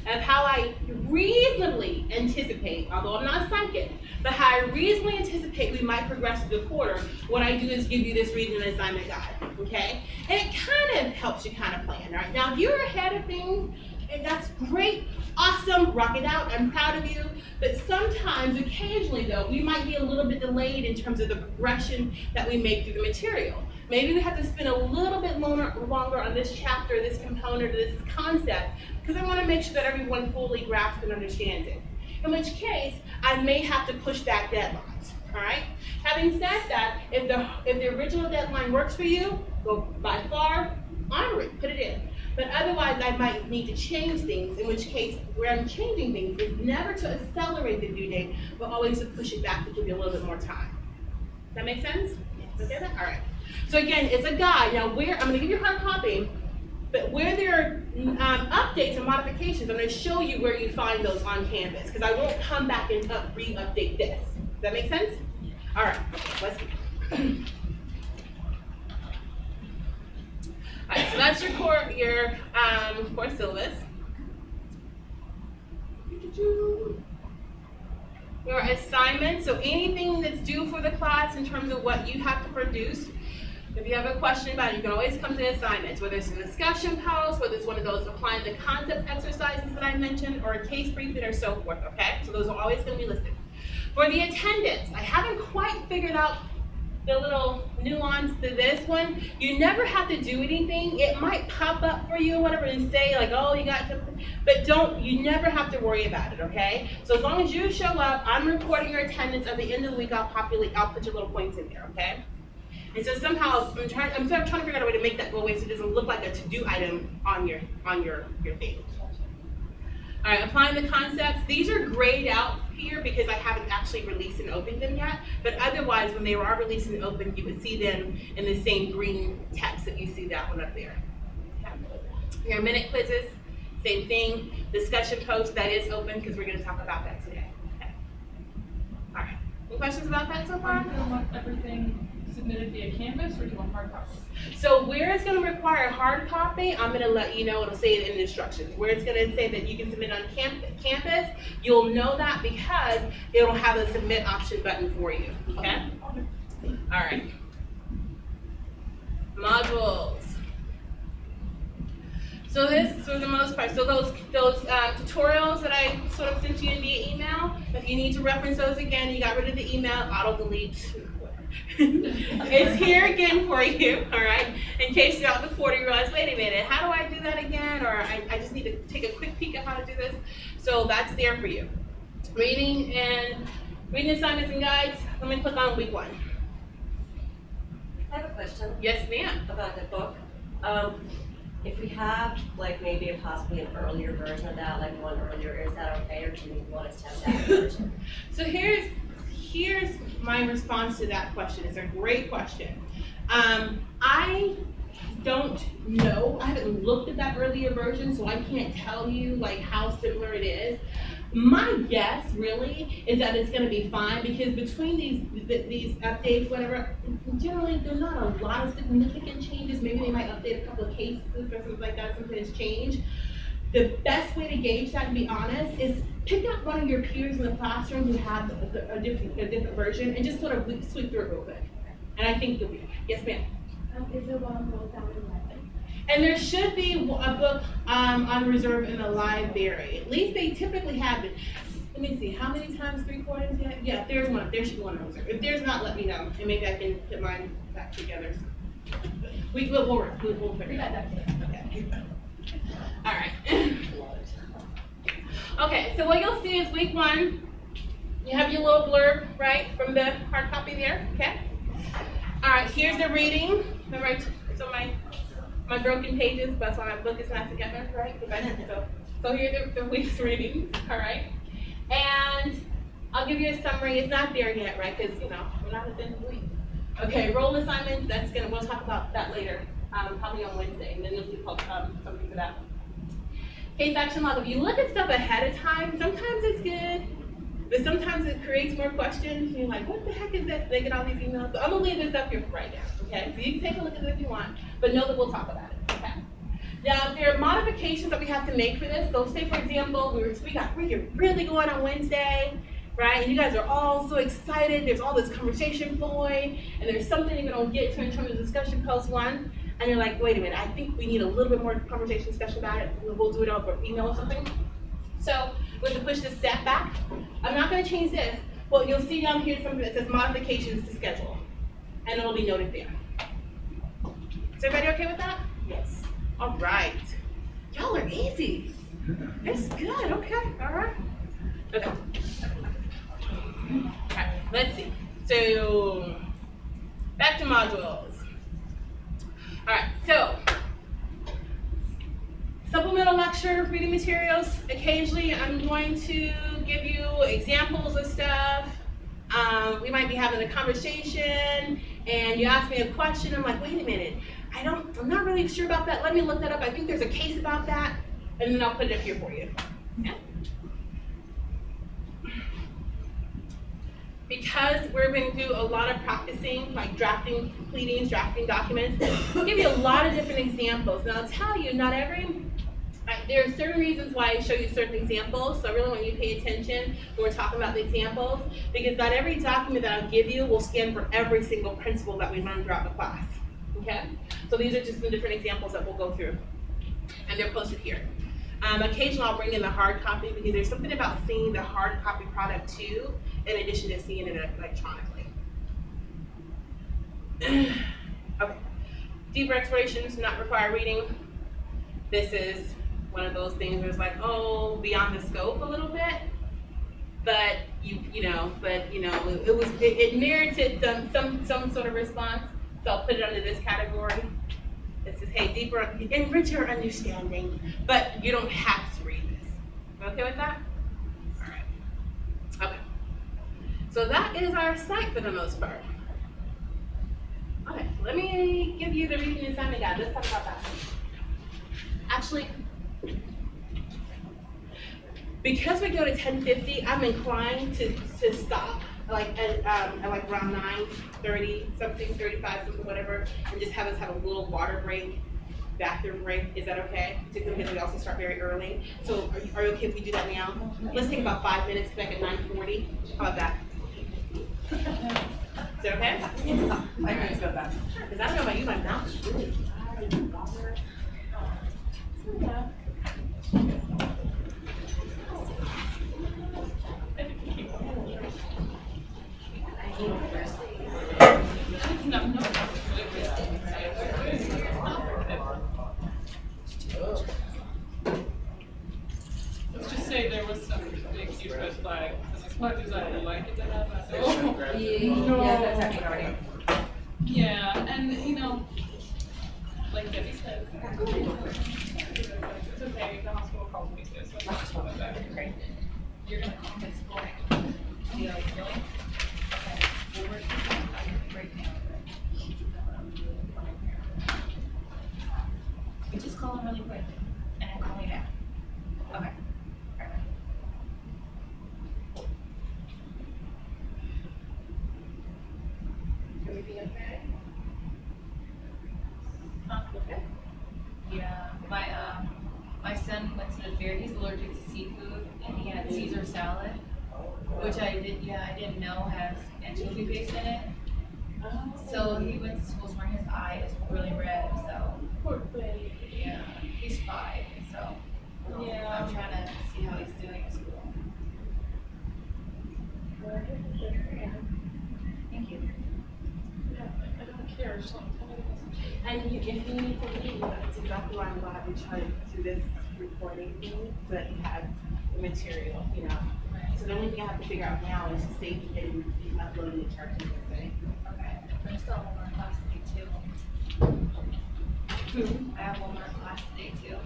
of how I reasonably anticipate, although I'm not psychic, but how I reasonably anticipate we might progress through the quarter. What I do is give you this reading and assignment guide, okay? And it kind of helps you kind of plan, all right? Now, if you're ahead of things, and that's great, awesome, rock it out, I'm proud of you. But sometimes, occasionally though, we might be a little bit delayed in terms of the progression that we make through the material. Maybe we have to spend a little bit longer on this chapter, this component, or this concept, because I want to make sure that everyone fully grasps and understands it. In which case, I may have to push back deadlines, all right? Having said that, if the original deadline works for you, go by far, honor it, put it in. But otherwise, I might need to change things, in which case, where I'm changing things is never to accelerate the due date, but always to push it back to give you a little bit more time. Does that make sense? Okay, all right. So again, it's a guide. Now, I'm going to give you a hard copy, but where there are updates and modifications, I'm going to show you where you find those on Canvas, because I won't come back and re-update this. Does that make sense? All right, let's go. All right, so that's your course syllabus. Your assignments, so anything that's due for the class in terms of what you have to produce. If you have a question about it, you can always come to the assignments, whether it's a discussion post, whether it's one of those applying the concept exercises that I mentioned, or a case briefing or so forth, okay? So those are always going to be listed. For the attendance, I haven't quite figured out the little nuance to this one. You never have to do anything. It might pop up for you or whatever and say like, oh, you got to, but you never have to worry about it, okay? So as long as you show up, I'm recording your attendance. At the end of the week, I'll put your little points in there, okay? And so somehow, I'm trying to figure out a way to make that go away so it doesn't look like a to-do item on your thing. All right, applying the concepts. These are grayed out here because I haven't actually released and opened them yet. But otherwise, when they are released and opened, you would see them in the same green text that you see that one up there. Your minute quizzes, same thing. Discussion post, that is open because we're going to talk about that today. Okay. All right. Any questions about that so far? Do you want everything submitted via Canvas, or do you want hard copy? So where it's going to require a hard copy, I'm going to let you know. It'll say it in the instructions. Where it's going to say that you can submit on Canvas, you'll know that because it'll have a submit option button for you. Okay? All right. Modules. So this, for the most part, so those tutorials that I sort of sent you in via email, if you need to reference those again, you got rid of the email, auto delete. It's here again for you, all right? In case you're out the quarter, you realize, wait a minute, how do I do that again? Or I just need to take a quick peek at how to do this. So that's there for you. Reading assignments and guides. Let me click on week 1. I have a question. Yes, ma'am. About the book. If we have like maybe possibly an earlier version of that, like one earlier, is that okay, or do you want us to have that version? So here's my response to that question. It's a great question. I don't know. I haven't looked at that earlier version, so I can't tell you like how similar it is. My guess really is that it's going to be fine, because between these updates, whatever, generally there's not a lot of significant changes. Maybe they might update a couple of cases or something like that, something has changed. The best way to gauge that, to be honest, is pick up one of your peers in the classroom who have a different version and just sort of sweep through it real quick. And I think you'll be, yes ma'am? Is there one both down in Latin? And there should be a book on reserve in the library. At least they typically have it. Let me see, how many times 3 quarters yet? Yeah, there's one. There should be one on reserve. If there's not, let me know, and maybe I can put mine back together. We'll figure it out. Okay. All right. Okay, so what you'll see is week 1. You have your little blurb, right, from the hard copy there. Okay. All right. Here's the reading. Remember, so my broken pages, but that's why my book is not together, right? So here are the week's readings, all right? And I'll give you a summary. It's not there yet, right? Because, we're not at the end of the week. Okay, role assignments, we'll talk about that later, probably on Wednesday, and then you'll see something for that. Case action log. If you look at stuff ahead of time, sometimes it's good, but sometimes it creates more questions. You're like, what the heck is this? They get all these emails. So I'm gonna leave this up here for right now, okay? So you can take a look at it if you want, but know that we'll talk about it, okay? Now, there are modifications that we have to make for this. So say, for example, we get really going on Wednesday, right? And you guys are all so excited. There's all this conversation flowing, and there's something you're gonna get to in terms of discussion post 1, and you're like, wait a minute, I think we need a little bit more conversation discussion about it. We'll do it over email or something. So we have to push this step back. I'm not gonna change this. Well, you'll see down here something that says modifications to schedule, and it'll be noted there. Is everybody okay with that? Yes. All right. Y'all are easy. It's good, okay, all right. Okay. All right, let's see. So, back to modules. All right, so, supplemental lecture reading materials. Occasionally, I'm going to give you examples of stuff. We might be having a conversation, and you ask me a question. I'm like, wait a minute, I'm not really sure about that. Let me look that up. I think there's a case about that, and then I'll put it up here for you. Okay? Because we're going to do a lot of practicing, like drafting pleadings, drafting documents, I'll give you a lot of different examples. And I'll tell you, there are certain reasons why I show you certain examples, so I really want you to pay attention when we're talking about the examples, because not every document that I'll give you will stand for every single principle that we learn throughout the class, okay? So these are just the different examples that we'll go through, and they're posted here. Occasionally I'll bring in the hard copy, because there's something about seeing the hard copy product too, in addition to seeing it electronically. Okay, deeper explorations do not require reading. This is one of those things where it's like, oh, beyond the scope a little bit, but it merited some sort of response. So I'll put it under this category. It says, hey, deeper, enrich your understanding, but you don't have to read this. Okay with that? All right. Okay. So that is our site for the most part. Okay, let me give you the reading assignment guide. Let's talk about that. Actually, because we go to 10:50, I'm inclined to stop at around 9:30 something, 35 something, whatever, and just have us have a little water break, bathroom break. Is that okay? Particularly because we also start very early. So are you okay if we do that now? Let's take about 5 minutes, back at 9:40. How about that? Is that okay? 5 minutes go back. Because I don't know about you, my mouth is really dry and water. Just call him really quick and then call me back. Okay. Perfect. Everything okay? Okay. Yeah, my son went to the fair, he's allergic to seafood, and he had Caesar salad, which I didn't know has anchovy paste in it. So he went to school this morning, his eye is really red, so. Poor baby. Yeah, he's 5, so. Yeah. I'm trying to see how he's doing at school. Thank you. I don't care, so I'm telling you. And if you need to leave, that's exactly why I'm glad we tried to do this recording thing, so that you have the material, you know. So the only thing I have to figure out now is to save it and upload it to our thing. Okay, but I still have one more class today too. I have one more class today too.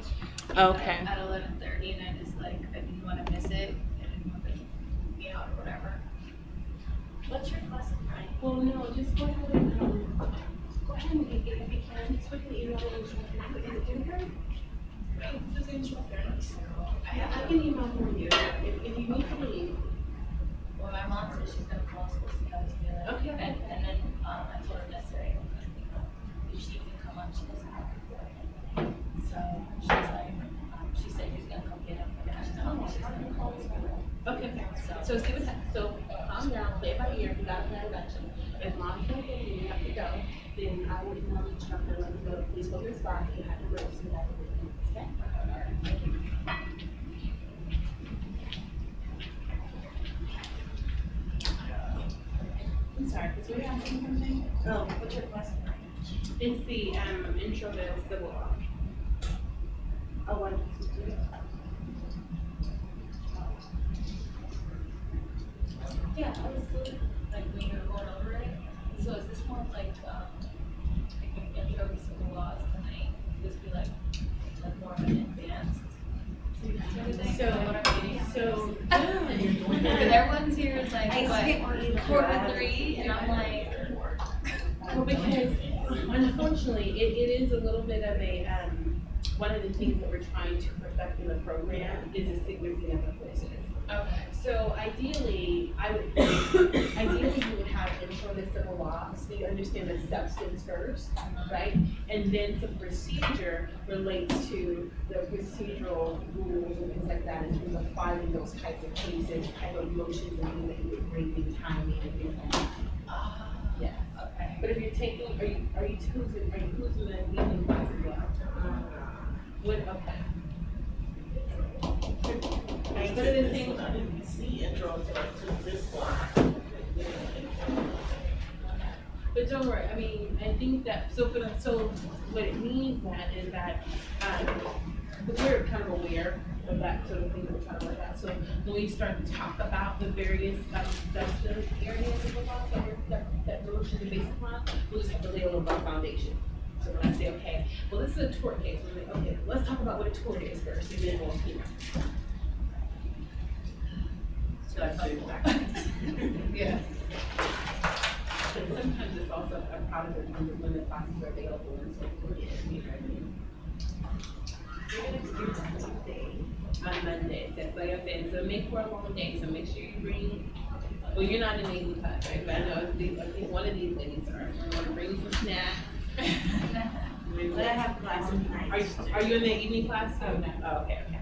Okay. At 11:30, and I just like, I didn't want to miss it, I didn't want to be out or whatever. What's your class at 9? Well, no, just go ahead and, go ahead and, if you can, just quickly email the instructor. Is it kindergarten? Just the instructor. I can email for you, if you need to leave. Well, my mom said she's gonna call school, see how he's doing. Okay. And then, I told her yesterday, if she can come on, she doesn't have to. So, she's like, she said she's gonna come get him, and she's telling me she's gonna call school. Okay, so see what happens, so calm down, play it by ear, you got a plan of action. If mom's not getting you, you have to go, then I will email the instructor, let me know, please go to the spot, you have to go, so you have to go. Okay? Thank you. I'm sorry, because we were asking something? Oh, what's your class? It's the, intro to civil law. Oh, 1, 2, 3. Yeah, I was good, like, when you were going over it, so is this more like an intro to civil laws tonight, just be like more of an advanced? So, Because everyone's here is like, I what, skipped quarter 3, and I'm like, well, because unfortunately, it is a little bit of a, one of the things that we're trying to perfect in the program is the sequencing of the courses. okay. So ideally, ideally you would have intro to civil law, so you understand the substance first, right? And then some procedure relates to the procedural rules and things like that in terms of filing those types of cases, type of motions and things that you would bring in timing and things like that. Yes. Okay. But if you're taking, are you choosing the evening class as well? What, okay. But it is things. I didn't see intro until I took this one. But don't worry, I mean, I think that, so what it means that is that, we're kind of aware of that sort of thing that we're trying to work out. So when we start to talk about the various, substance areas of the law that we're looking to base upon, we'll just have to lay a little bit of foundation. So when I say, okay, well, this is a tort case, we're like, okay, let's talk about what a tort is first, and then we'll, So I told you back. Yeah. But sometimes it's also a product of when the classes are available and so forth. You know what I mean? We're gonna do Tuesday on Monday, that's like I said, so make for a long day, so make sure you bring, well, you're not in the evening class, right? But I know, I think one of these ladies are, you wanna bring some snacks. But I have class at night. Are you in the evening class? Oh, no, oh, okay, okay.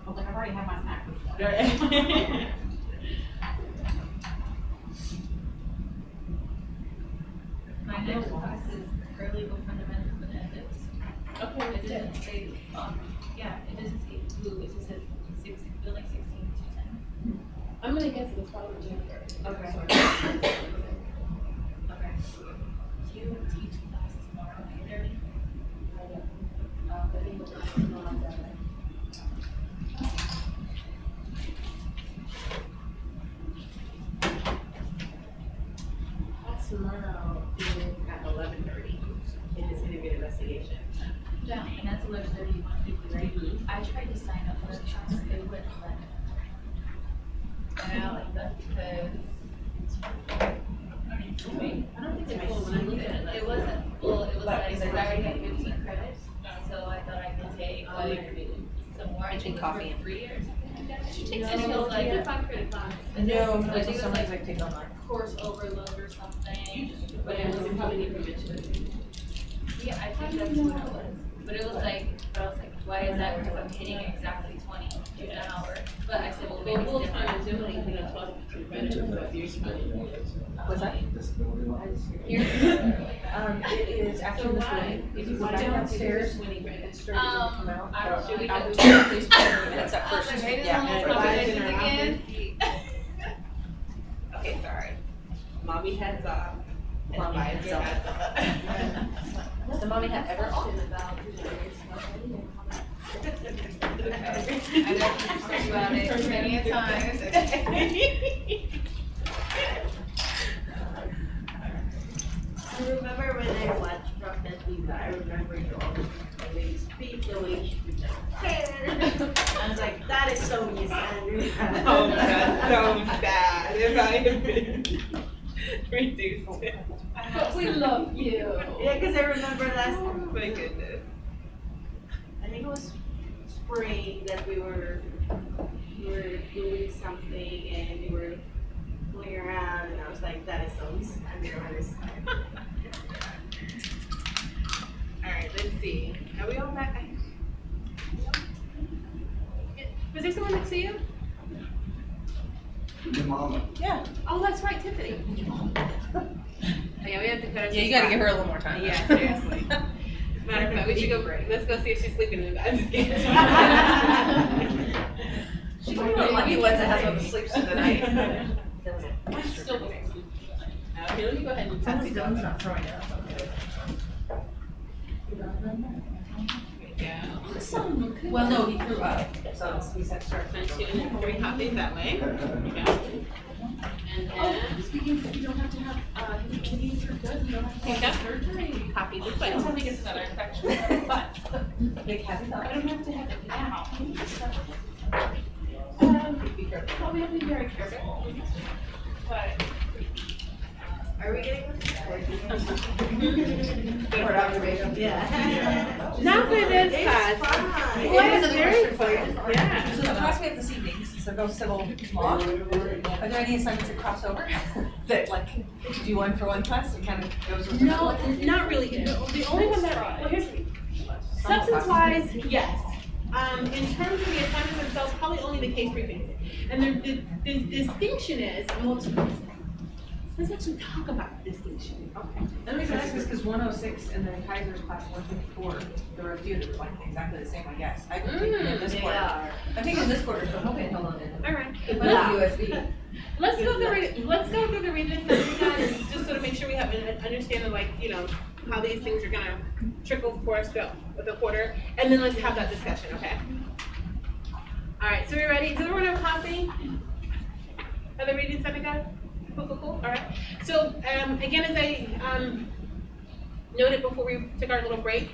Okay, I've already had my snack. My next class is paralegal fundamentals and ethics. Okay, It doesn't say, yeah, it doesn't say who, it just says building 16 I'm gonna guess it's probably Jennifer. Okay. Okay. Do you teach class tomorrow, 8:30? I think we'll just go on that way. Tomorrow is at 11:30. It is interview investigation. Yeah, and that's 11:30, 150, right? I tried to sign up for the class, it wouldn't let me. And I like that because. Wait, I don't think it's full when I look at it. It wasn't, well, it was like, I already had 15 credits between coffee and. 3 years. She takes No, it feels like yeah. a credit class. No, I think it's sometimes like I take online. course overload or something. But it was probably need permission. Yeah, I think that's what it was. But it was like, but I was like, why is that? Because I'm hitting exactly 20 an hour. But I said, well, maybe Well, it's full time different. is generally, 12 to 2 credits, but you're spending. What's that? Here. It is after So this why? meeting. If you go want back to downstairs, winning credits. it's straight to come out. I don't know. Should we I go was- to Please put your minutes up first. Yeah. Everybody's in our again. Okay, sorry. Mommy heads off. Mommy heads off. Has the mommy hat ever off? I know talked about it many a times. I remember when I watched Drop That Diva, I remember you always speak the way she did that. I was like, that is so Miss Andrea. Oh, that's so sad. If I had been reduced it. But we love you. Yeah, because I remember last, Oh my goodness. I think it was spring that we were doing something and we were going around and I was like, that is so Miss Andrea. All right, let's see. Are we all back? Was there someone next to you? Your mama. Yeah. Oh, that's right, Tiffany. Oh, yeah, we have to cut her. Yeah, you gotta give her a little more time. Yeah, seriously. Matter of fact, we should go. Let's go see if she's sleeping in the bed. I'm just kidding. She's one of the lucky ones that has one that sleeps through the night. Still okay. Okay, let me go ahead and test it. Dylan's not throwing it up. Well, no, he threw up, so we said start. And 2 and 3 copies that way. And then. Speaking of, you don't have to have, kidneys are good, you don't have to Pick have up surgery. copies this way. I don't think it's another infection, but Big happy thought. I don't have to have it now. Be careful. Well, we have to be very careful. But Are we getting Court observation. Yeah. Not for this It's class. fine. Well, it's very fun. Yeah. So the class we have this evening, since they're both civil law, are there any assignments that cross over? That like, do one for one class and kind of goes with the No, other? not really. The only one that, well, here's, substance wise, yes. In terms of the assignments themselves, probably only the case briefings. And the distinction is, and let's actually talk about the distinction. Okay. The reason I ask is because 106 and then Kaiser's class 154, there were a few that were like exactly the same, I guess. I think in this quarter. I'm thinking this quarter, so I'm hoping it held on in. All right. USB. Let's go through the reading stuff and just sort of make sure we have an understanding, like, you know, how these things are gonna trickle for us with the quarter, and then let's have that discussion, okay? All right, so we're ready. Does everyone have a copy of the reading stuff we got? Cool. All right. So again, as I noted before we took our little break,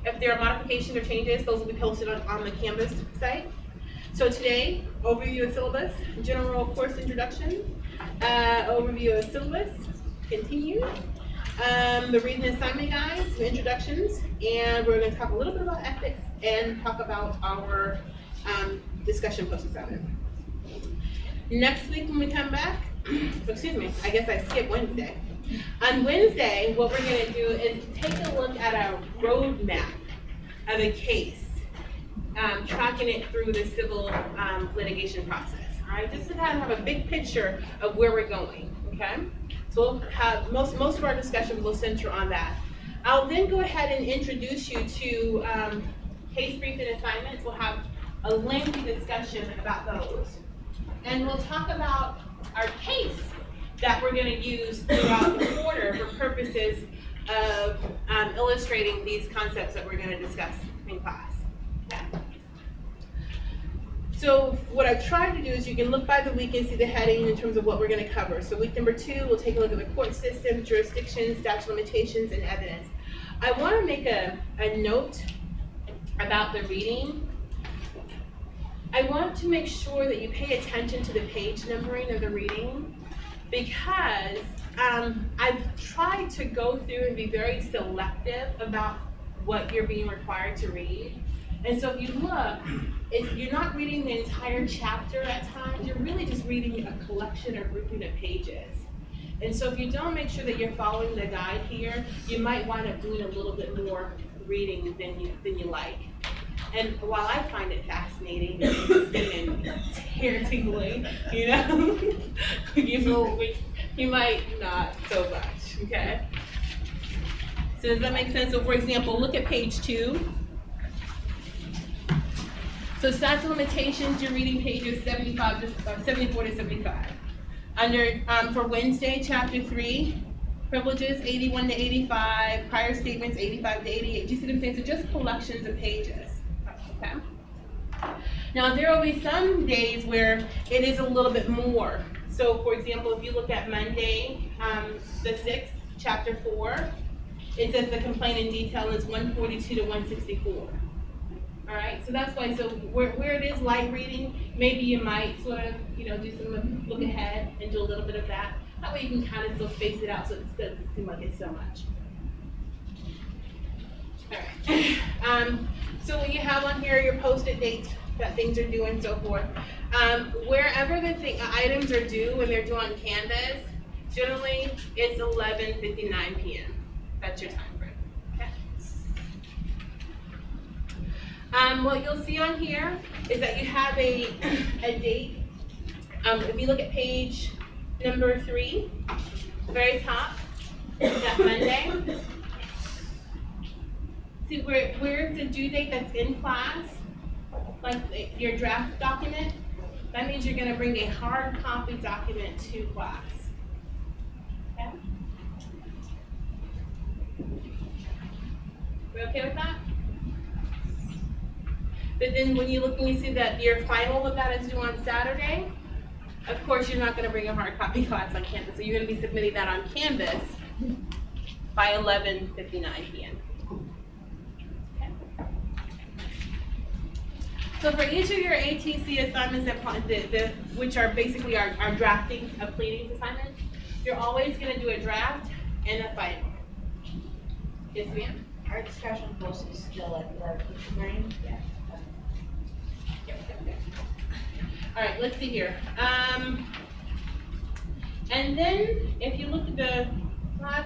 if there are modifications or changes, those will be posted on the Canvas site. So today, overview of syllabus, general course introduction, overview of syllabus, continue, the reading assignment guides, the introductions, and we're going to talk a little bit about ethics and talk about our discussion post-assignment. Next week when we come back, excuse me, I guess I skipped Wednesday. On Wednesday, what we're going to do is take a look at our roadmap of a case, tracking it through the civil litigation process. All right, just to kind of have a big picture of where we're going. Okay, so we'll have most of our discussion will center on that. I'll then go ahead and introduce you to case briefing assignments. We'll have a lengthy discussion about those, and we'll talk about our case that we're going to use throughout the quarter for purposes of illustrating these concepts that we're going to discuss in class. Okay. So what I've tried to do is you can look by the week and see the heading in terms of what we're going to cover. So week number 2, we'll take a look at the court system, jurisdictions, statute of limitations, and evidence. I want to make a note about the reading. I want to make sure that you pay attention to the page numbering of the reading, because I've tried to go through and be very selective about what you're being required to read. And so if you look, you're not reading the entire chapter at times, you're really just reading a collection or grouping of pages. And so if you don't make sure that you're following the guide here, you might wind up doing a little bit more reading than you like. And while I find it fascinating and interesting and hair-tingling, you know, you might not so much, okay? So does that make sense? So for example, look at page 2. So statute of limitations, you're reading pages 74 to 75. Under, for Wednesday, chapter 3, privileges 81 to 85, prior statements 85 to 88. Do you see what I'm saying? So just collections of pages, okay? Now there will be some days where it is a little bit more. So for example, if you look at Monday, the 6th, chapter 4, it says the complaint in detail is 142 to 164. All right, so that's why, so where it is light reading, maybe you might sort of, you know, do some look ahead and do a little bit of that. That way you can kind of still space it out so it doesn't seem like it's so much. All right, so when you have on here your post-it dates that things are due and so forth, wherever the items are due when they're due on Canvas, generally it's 11:59 p.m. That's your time frame. Okay. What you'll see on here is that you have a date. If you look at page number 3, the very top, that Monday. See where's the due date that's in class, like your draft document? That means you're going to bring a hard copy document to class. Okay? We okay with that? But then when you look and you see that your final of that is due on Saturday, of course you're not going to bring a hard copy class on Canvas. So you're going to be submitting that on Canvas by 11:59 p.m. Okay. So for each of your ATC assignments, which are basically our drafting of pleadings assignments, you're always going to do a draft and a final. Yes, ma'am? Our discussion post is still at 11:59? Yeah. All right, let's see here. And then if you look at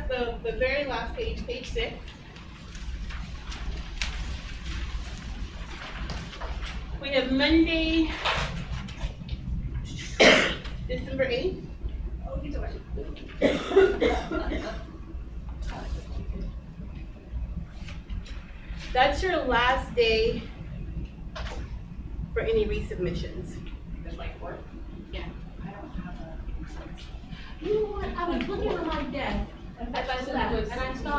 the very last page, page 6. We have Monday, December 8th. Oh, he's away. That's your last day for any resubmissions. Yeah. I don't have a. You know what? I was looking on my desk as I left, and I saw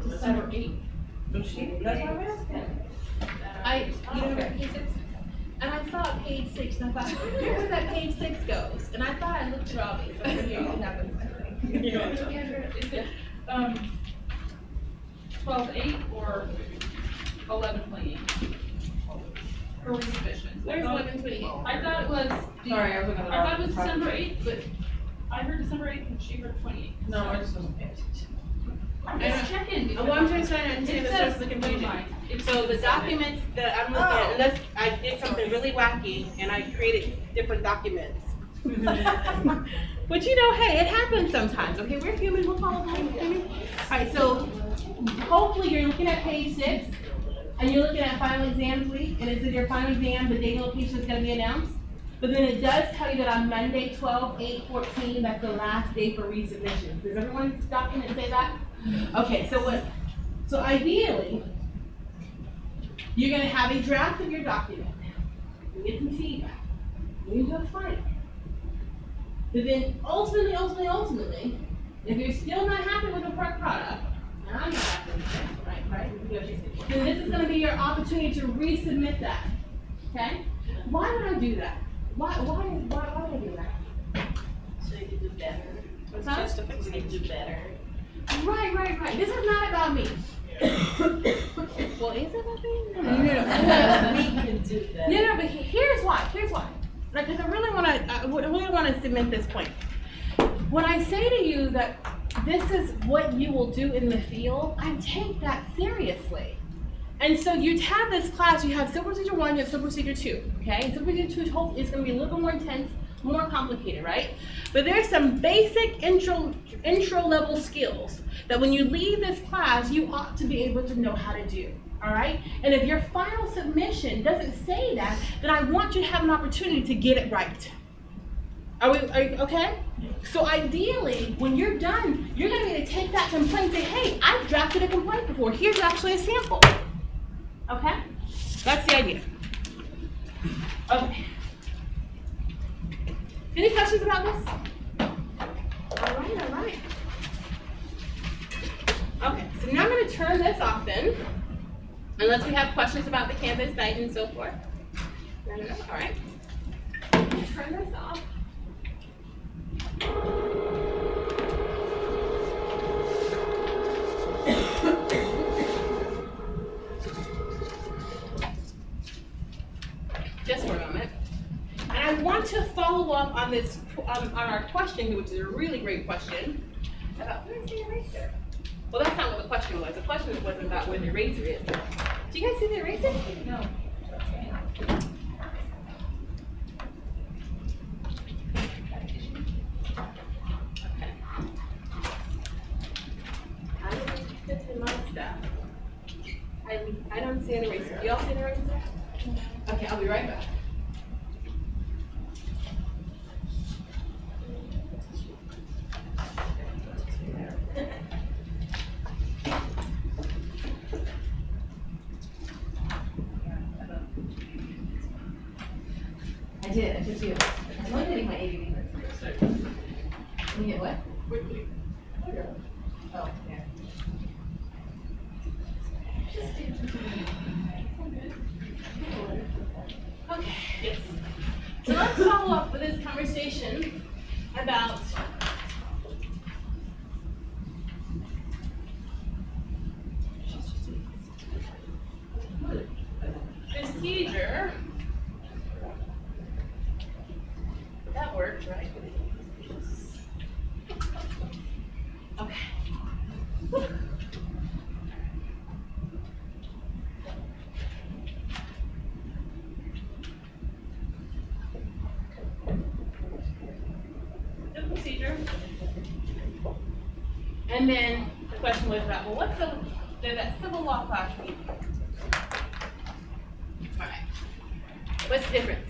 December 8th. That's what I'm asking. and I saw page 6, and I thought, I wonder where that page 6 goes. And I thought I looked through all these. So I figured you didn't have it. Is it 12/8 or 11/28? For resubmissions. Where's 11/28? I thought it was. Sorry, I was looking at I thought it was the December 8th, but I heard December 8th and she heard 28th. No, I just wasn't paying attention. I'm just checking. Well, I'm just trying to understand the source of the confusion. So the documents that I'm looking at, unless I did something really wacky and I created different documents. But you know, hey, it happens sometimes. Okay, we're human. We'll follow the human. All right, so hopefully you're looking at page 6 and you're looking at final exams week, and it's in your final exam, the date and location is going to be announced. But then it does tell you that on Monday, 12/8/14, that's the last day for resubmission. Does everyone's document say that? Okay, so ideally, you're going to have a draft of your document. You get some feedback. You do a final. But then ultimately, if you're still not happy with the product, and I'm not happy with it, right? Then this is going to be your opportunity to resubmit that. Okay? Why would I do that? Why would I do that? So you can do better. It's Huh? just a you can do better. Right. This is not about me. Well, is it about me? No. We can do better. No, but here's why. Like, because I really want to submit this point. When I say to you that this is what you will do in the field, I take that seriously. And so you have this class, you have civil procedure 1, you have civil procedure 2, okay? And civil procedure 2 is going to be a little bit more intense, more complicated, right? But there's some basic intro level skills that when you leave this class, you ought to be able to know how to do, all right? And if your final submission doesn't say that, then I want you to have an opportunity to get it right. Are you okay? So ideally, when you're done, you're going to be able to take that complaint and say, hey, I've drafted a complaint before. Here's actually a sample. Okay? That's the idea. Okay. Any questions about this? All right. Okay, so now I'm going to turn this off then, unless we have questions about the Canvas site and so forth. No, all right. Turn this off. Just for a moment. And I want to follow up on this, on our question here, which is a really great question, about where's the eraser? Well, that's not what the question was. The question wasn't about where the eraser is. Do you guys see the eraser? No. Okay. I don't fit in my stuff. I don't see an eraser. Do y'all see an eraser? Okay, I'll be right back. I did too. I'm only getting my ABV. Can you get what? Oh, yeah. Okay, yes. So let's follow up with this conversation about procedure. That worked, right? Okay. Whew. The procedure. And then the question was about, well, what's that civil law class mean? All right. What's the difference?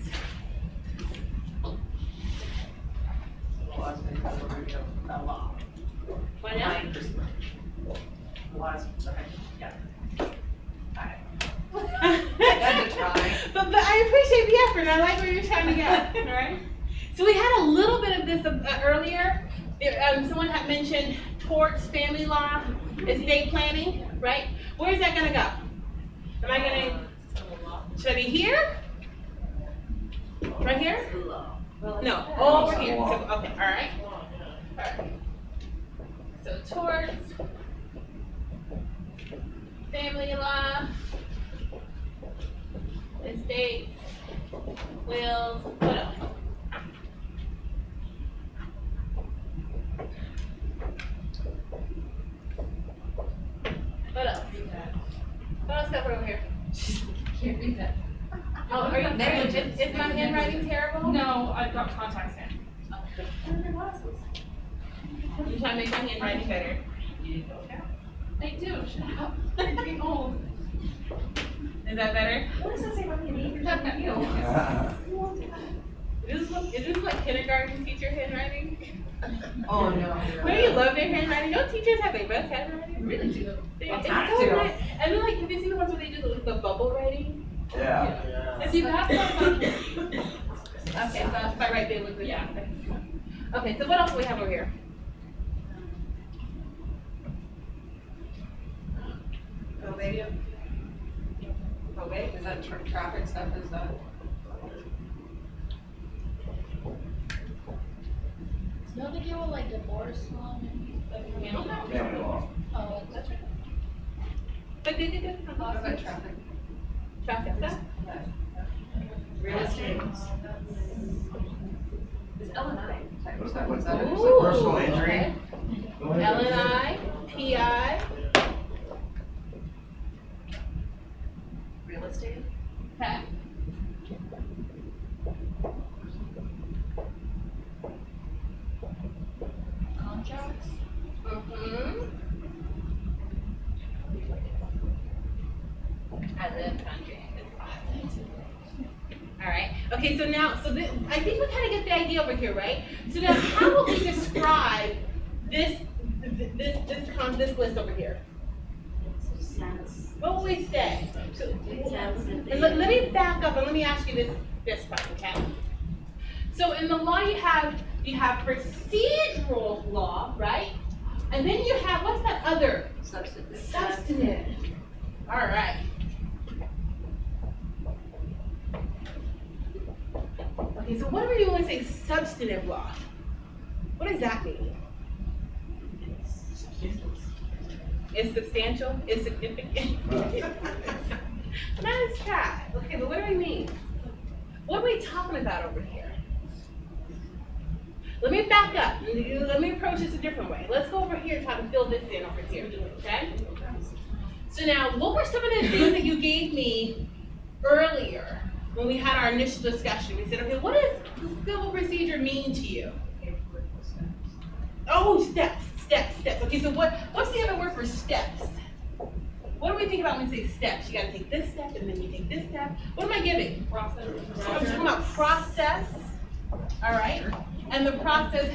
Why not? But I appreciate the effort. I like where you're trying to go. All right. So we had a little bit of this earlier. Someone had mentioned torts, family law, estate planning, right? Where's that going to go? Am I going to? Should I be here? Right here? No. Over here. So, okay. All right. All right. So torts, family law, estates, wills, what else? What else? What else got over here? Can't read that. Oh, are you negligent? Is my handwriting terrible? No, I've got contacts in. I'm trying to make my handwriting better. They do, shut up. I'm getting old. Is that better? What does that say about me? Is this like kindergarten teacher handwriting? Oh, no. Don't you love their handwriting? Don't teachers have their best handwriting? Really do. It's so nice. And then like, have you seen the ones where they do the bubble writing? Yeah. And see, that's okay, so if I write there, look like that. Okay, so what else do we have over here? Probate, is that traffic stuff, is that? No big deal with like divorce law, maybe? Family law. Oh, that's right. But they did different laws. What about traffic? Traffic stuff? Real estate? Is L&I type of stuff, is that? Ooh, personal injury. Okay. L&I, PI. I love conjuring. It's awesome. All right. Okay. So now, I think we kind of get the idea over here, right? So now, how will we describe this list over here? What will we say? And let me back up and let me ask you this part, okay? So in the law you have procedural law, right? And then you have, what's that other? Substantive. All right. Okay, so what do we do when we say substantive law? What does that mean? It's substantial? It's significant? Nice try. Okay, but what do we mean? What are we talking about over here? Let me back up. Let me approach this a different way. Let's go over here and try to fill this in over here, okay? So now, what were some of the things that you gave me earlier when we had our initial discussion? We said, okay, what does civil procedure mean to you? Oh, steps. Okay, so what's the other word for steps? What do we think about when we say steps? You gotta take this step and then you take this step. What am I giving? Process. I'm talking about process. All right. And the process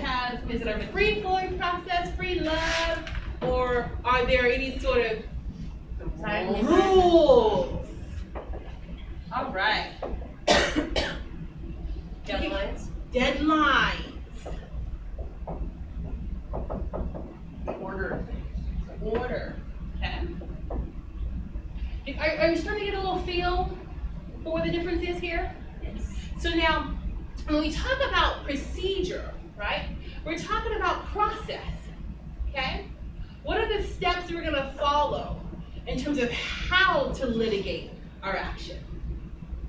is it a free-flowing process, free love, or are there any sort of rules? All right. Deadlines. Order. Okay. Are you starting to get a little feel for what the difference is here? Yes. So now, when we talk about procedure, right, we're talking about process, okay? What are the steps we're gonna follow in terms of how to litigate our action?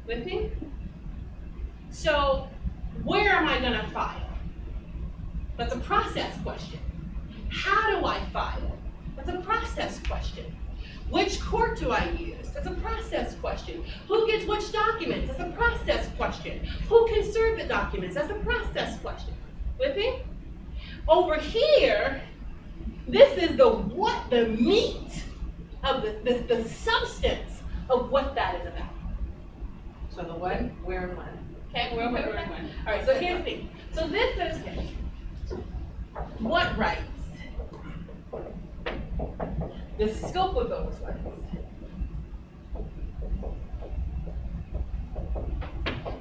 With me? So, where am I gonna file? That's a process question. How do I file? That's a process question. Which court do I use? That's a process question. Who gets which documents? That's a process question. Who can serve the documents? That's a process question. With me? Over here, this is the meat of the substance of what that is about. So the what, where, and when. Okay, where, when. All right, so here's the thing. So this is what rights? The scope of those rights.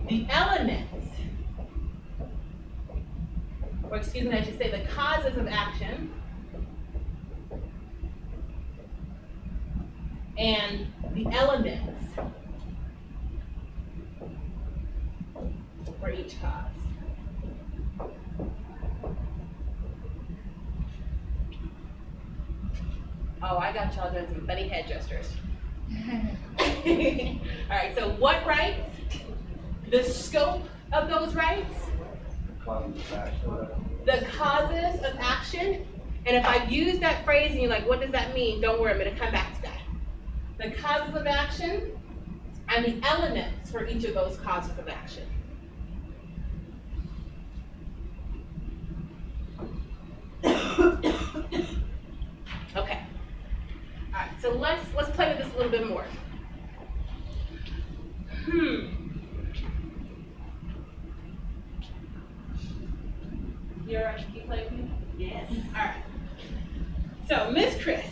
The elements, or excuse me, I should say the causes of action, and the elements for each cause. Oh, I got y'all doing some funny head gestures. All right, so what rights? The scope of those rights? The causes of action. And if I use that phrase and you're like, what does that mean? Don't worry, I'm going to come back to that. The causes of action and the elements for each of those causes of action. Okay. All right, so let's play with this a little bit more. You're right, can you play with me? Yes. All right. So Miss Chris,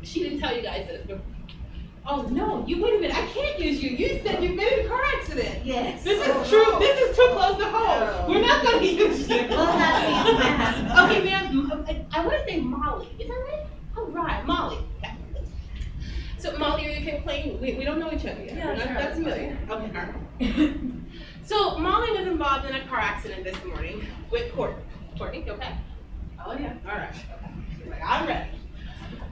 she didn't tell you guys this, but oh no, wait a minute, I can't use you. You said you've been in a car accident. Yes. This is true. No. This is too close to home. No. We're not going to use you. Well, that's okay, ma'am. I want to say Molly. Is that right? Oh, right, Molly. Okay. So Molly, are you okay playing? We don't know each other yet. Yeah, sure. That's familiar. Okay, all right. So Molly was involved in a car accident this morning with Courtney. Courtney, you okay? Oh yeah. All right. Okay. She's like, I'm ready.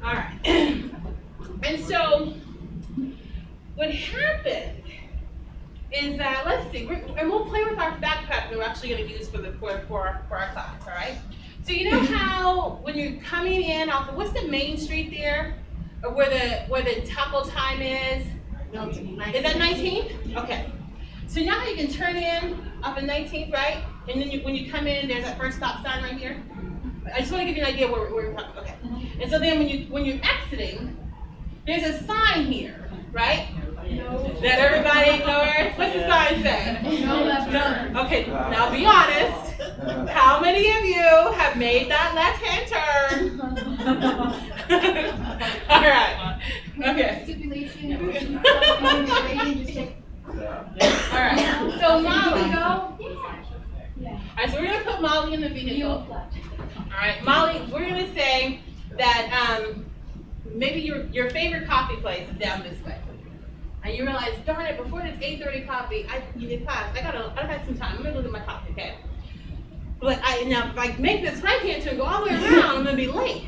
All right. And so what happened is that, let's see, and we'll play with our fact pattern that we're actually going to use for our class. All right. So you know how when you're coming in off of, what's the main street there, or where the taco time is? 19th. Is that 19th? Okay. So now you can turn in off of 19th, right? And then when you come in, there's that first stop sign right here. I just want to give you an idea where we're talking. Okay. And so then when you're exiting, there's a sign here, right? No. That everybody ignores? What's the sign say? No left turn. Okay, now be honest. How many of you have made that left-hand turn? All right. Okay. Stipulation. Just take. All right. So Molly, Go. all right, so we're gonna put Molly in the vehicle. All right, Molly, we're gonna say that maybe your favorite coffee place is down this way, and you realize, darn it, before this 8:30 coffee, you did class. I got some time. I'm gonna go get my coffee, okay? But if I make this right hand turn, go all the way around, I'm gonna be late.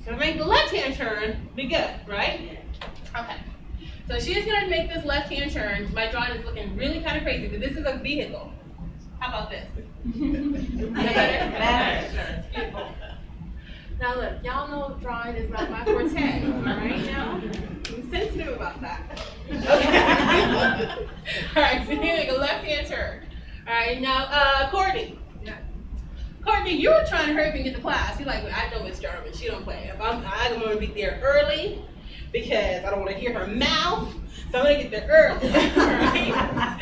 So if I make the left hand turn, be good, right? Okay. So she's gonna make this left hand turn. My drawing is looking really kind of crazy, but this is a vehicle. How about this? Is that better? Beautiful. Now look, y'all know drawing is not my forte, all right now? I'm sensitive about that. Okay. All right, so here we go, left hand turn. All right, now Courtney. Yeah. Courtney, you were trying to hurry up and get to class. You're like, well, I know Miss Jarman, she don't play. I don't want to be there early because I don't want to hear her mouth. So I'm gonna get there early. Right?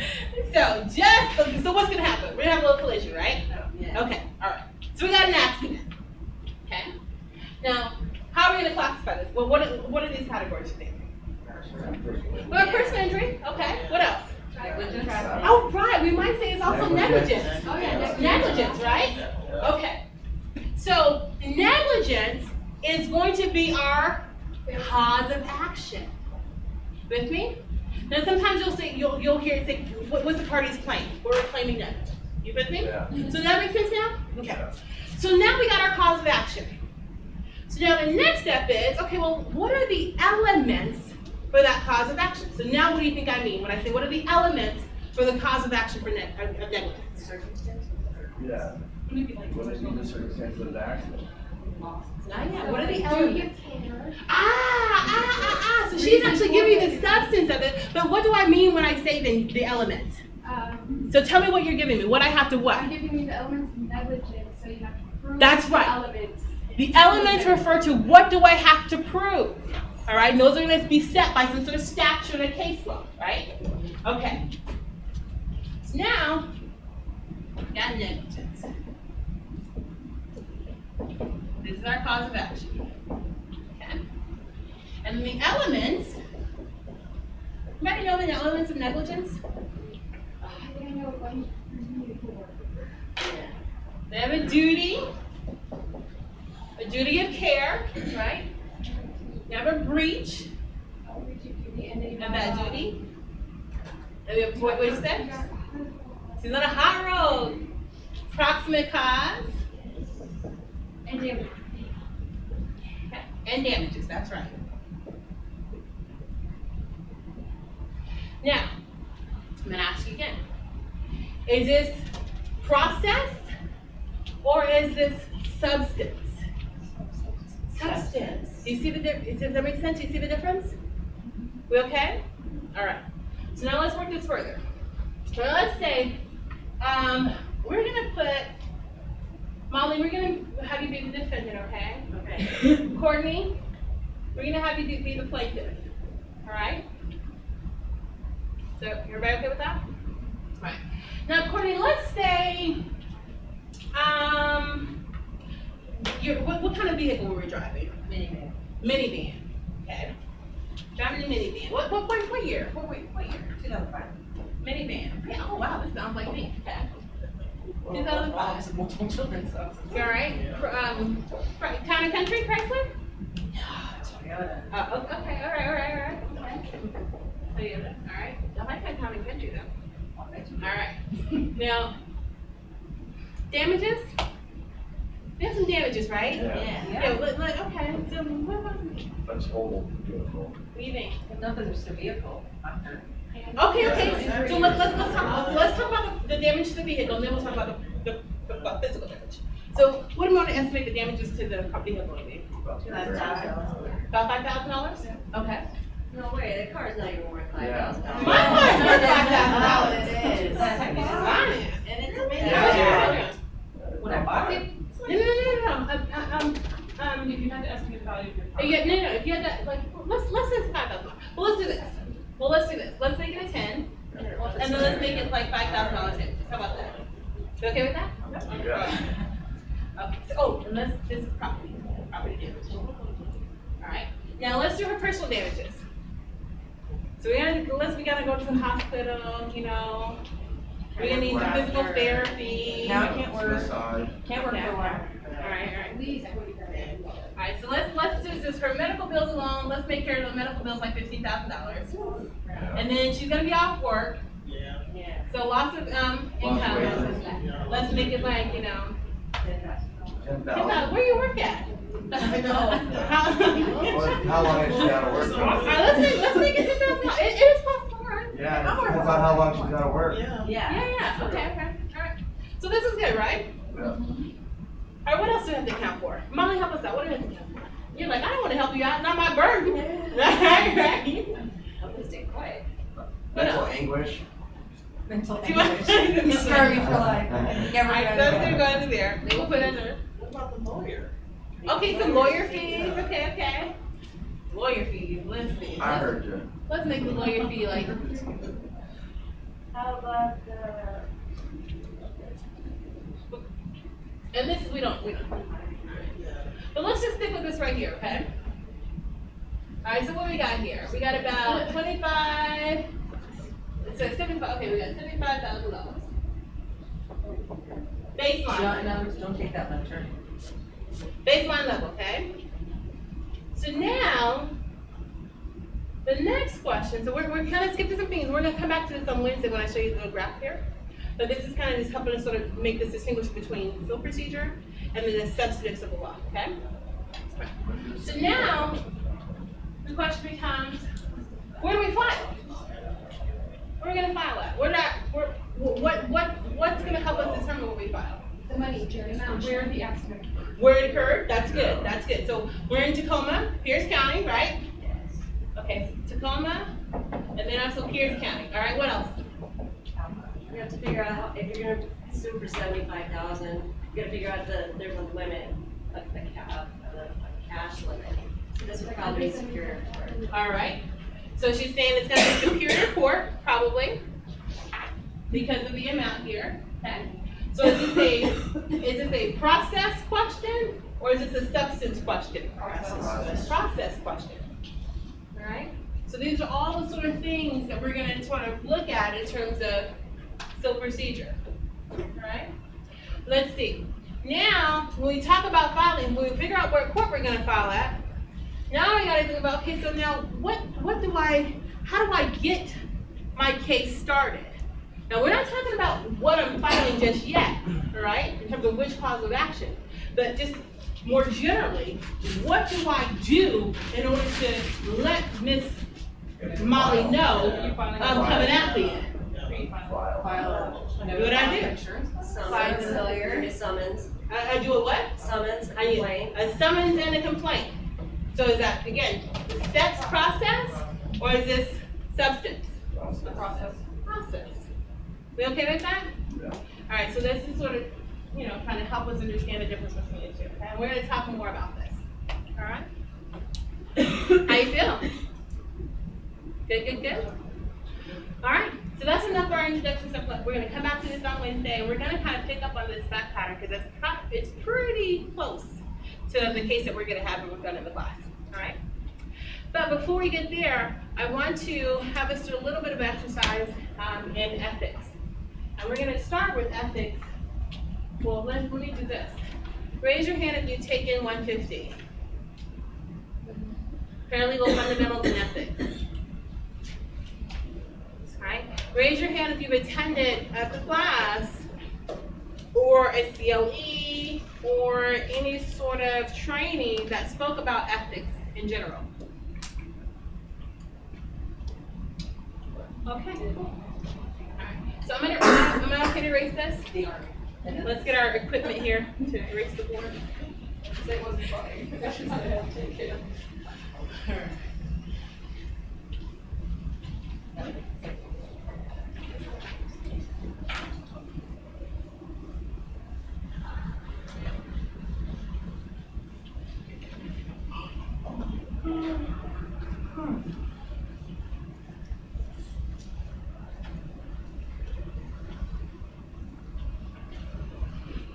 So what's gonna happen? We're gonna have a little collision, right? Yeah. Okay, all right. So we got an accident. Okay. Now, how are we gonna classify this? Well, what are these categories you think? Well, personal injury. Okay. What else? Negligence. Oh, right. We might say it's also negligence. Oh yeah, negligence, right? Okay. So negligence is going to be our cause of action. With me? Now sometimes you'll hear it say, what's the party's claim? We're claiming negligence. You with me? Yeah. So that makes sense now? Okay. So now we got our cause of action. So now the next step is, okay, well, what are the elements for that cause of action? So now what do you think I mean when I say what are the elements for the cause of action for negligence? Yeah. What is the circumstances of the accident? Not yet. What are the elements? So she's actually giving you the substance of it, but what do I mean when I say the elements? So tell me what you're giving me. What I have to what? I'm giving you the elements of negligence, so you have to prove That's the right. elements. The elements refer to what do I have to prove? All right, and those are going to be set by some sort of statute or case law, right? Okay. So now, we got negligence. This is our cause of action. Okay. And the elements, anybody know the elements of negligence? I don't know what you need for. They have a duty of care, right? You have a breach of that duty. And we have, what did you say? She's on a hot road. Proximate cause. And damages. Okay. And damages, that's right. Now, I'm going to ask you again. Is this process or is this substance? Substance. Do you see the difference? Does that make sense? Do you see the difference? We okay? All right. So now let's work this further. So let's say we're going to put, Molly, we're going to have you be the defendant, okay? Okay. Courtney, we're going to have you be the plaintiff. All right? So everybody okay with that? All right. Now, Courtney, let's say, what kind of vehicle were we driving? Minivan. Minivan. Okay. Driving a minivan. What year? What year? 2005. Minivan. Yeah, oh wow, this sounds like me. Okay. 2005. Multiple children, so. You all right? Town and Country, Chrysler? Toyota. Okay, all right. Okay. Toyota, all right. I like that Town and Country though. All right. Now, damages? We have some damages, right? Yeah. Okay, so what was it? A total vehicle. What do you think? Nothing, just a vehicle. Okay. So let's talk about the damage to the vehicle, and then we'll talk about the physical damage. So what do we want to estimate the damages to the vehicle to be? About $5,000. About $5,000? Okay. No way, the car's not even worth $5,000. My car's worth $5,000. It is. Honest. And it's a Yeah. When I bought it? No. if you had to estimate the value of your car. Yeah, no, if you had that, like, let's say it's $5,000. Well, let's do this. Let's make it a 10, and then let's make it like $5,000 hit. How about that? You okay with that? Yeah. Okay. So, and this is property damage. All right. Now let's do her personal damages. So we gotta go to the hospital. You know, we're gonna need some physical therapy. Now I can't work. Massage. Can't work for a while. All right. All right, so let's do this. Her medical bills alone, let's make her the medical bills like $15,000. And then she's gonna be off work. Yeah. So lots of income. Let's make it like, you know, 10,000. where you work at? I know. How long has she gotta work? All right, let's make it 10,000. It is possible, right? Yeah, it depends on how long she's gotta work. Yeah. Yeah. Okay. All right. So this is good, right? Yeah. All right, what else do we have to account for? Molly, help us out. What do we have to account for? You're like, I don't want to help you out. Not my burden. Right. I'm gonna stay quiet. Mental anguish. Mental Do you want- anguish. You scar me for life. All Never right, gonna so go. that's gonna go into there. They will put it in there. What about the lawyer? Okay, some lawyer fees. Okay. Lawyer fees. Let's see. I heard you. Let's make the lawyer fee like. How about the, And this is we don't. But let's just stick with this right here, okay? All right. So what we got here? We got about 25. So 75. Okay, we got $75,000. Baseline. Don't take that lecture. Baseline level, okay? So now, the next question, so we're kind of skipping some things. We're going to come back to this on Wednesday when I show you the little graph here. But this is kind of just helping us sort of make this distinguish between civil procedure and then the substantive civil law, okay? So now, the question becomes, where do we file? Where are we going to file at? What's going to help us determine where we file? The money, jurisdiction. Where the accident occurred. Where it occurred, that's good. So we're in Tacoma, Pierce County, right? Yes. Okay, Tacoma, and then also Pierce County. All right, what else? You have to figure out how, if you're gonna sue for 75,000, you gotta figure out there's a limit, a cash limit. So this would probably be Superior Court. All right. So she's saying it's gonna be Superior Court, probably, because of the amount here, okay? So is this a process question, or is this a substance question? Process question. All right? So these are all the sort of things that we're gonna sort of look at in terms of civil procedure. All right? Let's see. Now, when we talk about filing, when we figure out what court we're gonna file at, now I gotta think about, okay, so now how do I get my case started? Now, we're not talking about what I'm filing just yet, all right, in terms of which cause of action, but just more generally, what do I do in order to let Miss Molly know I'm coming after you? File. What do I do? Summons. Summons. I do a what? Summons, I use complaint. a summons and a complaint. So is that, again, the steps process, or is this substance? The process. Process. We okay with that? Yeah. All right, so this is sort of, kind of help us understand the difference between the two, okay? And we're gonna talk more about this, all right? How you feel? Good? All right, so that's enough for our introduction stuff. We're gonna come back to this on Wednesday, and we're gonna kind of pick up on this fact pattern, because it's pretty close to the case that we're gonna have when we're done in the class, all right? But before we get there, I want to have us do a little bit of exercise in ethics. And we're gonna start with ethics. Well, let me do this. Raise your hand if you've taken 150. Paralegal fundamentals in ethics. All right. Raise your hand if you've attended a class or a CLE or any sort of training that spoke about ethics in general. Okay. All right. So am I okay to erase this? Let's get our equipment here to erase the board. Say it wasn't funny. She said, take it.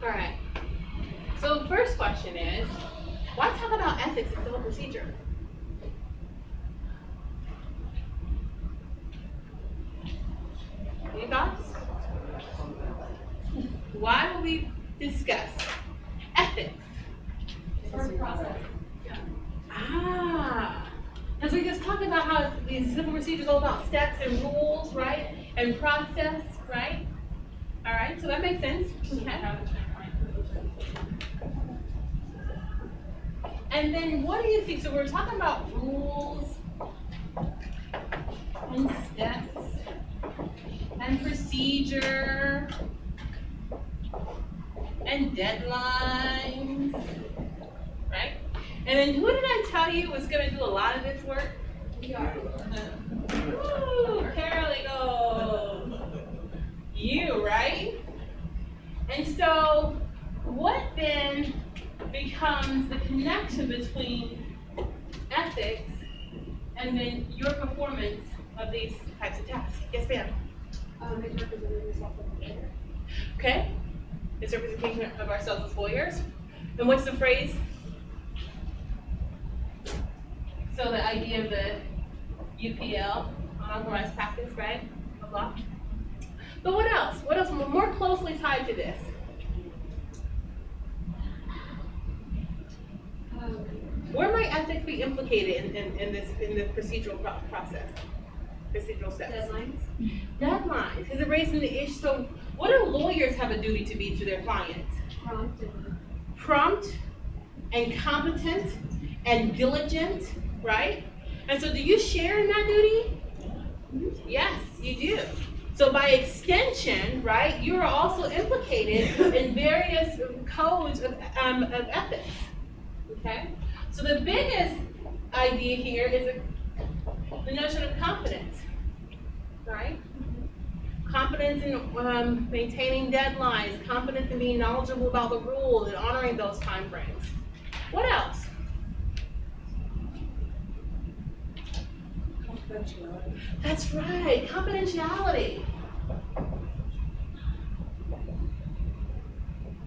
All right. So the first question is, why talk about ethics in civil procedure? Any thoughts? Why will we discuss ethics? As we just talked about how these civil procedures are all about steps and rules, right? And process, right? All right, so that makes sense. Okay. And then what do you think? So we're talking about rules and steps and procedure and deadlines, right? And then who did I tell you was going to do a lot of this work? We are. Woo, paralegal. You, right? And so what then becomes the connection between ethics and then your performance of these types of tasks? Yes, ma'am. It's representing yourself as a lawyer. Okay. It's representation of ourselves as lawyers. And what's the phrase? So the idea of the UPL, unauthorized practice, right? Of law. But what else? What else more closely tied to this? Where might ethics be implicated in the procedural process? Procedural steps. Deadlines. Deadlines, because it raises the issue. So what do lawyers have a duty to be to their clients? Prompt and competent and diligent, right? And so do you share in that duty? Yes, you do. So by extension, right, you are also implicated in various codes of ethics, okay? So the biggest idea here is the notion of competence, right? Competence in maintaining deadlines, competence in being knowledgeable about the rules and honoring those time frames. What else? Confidentiality. That's right, confidentiality.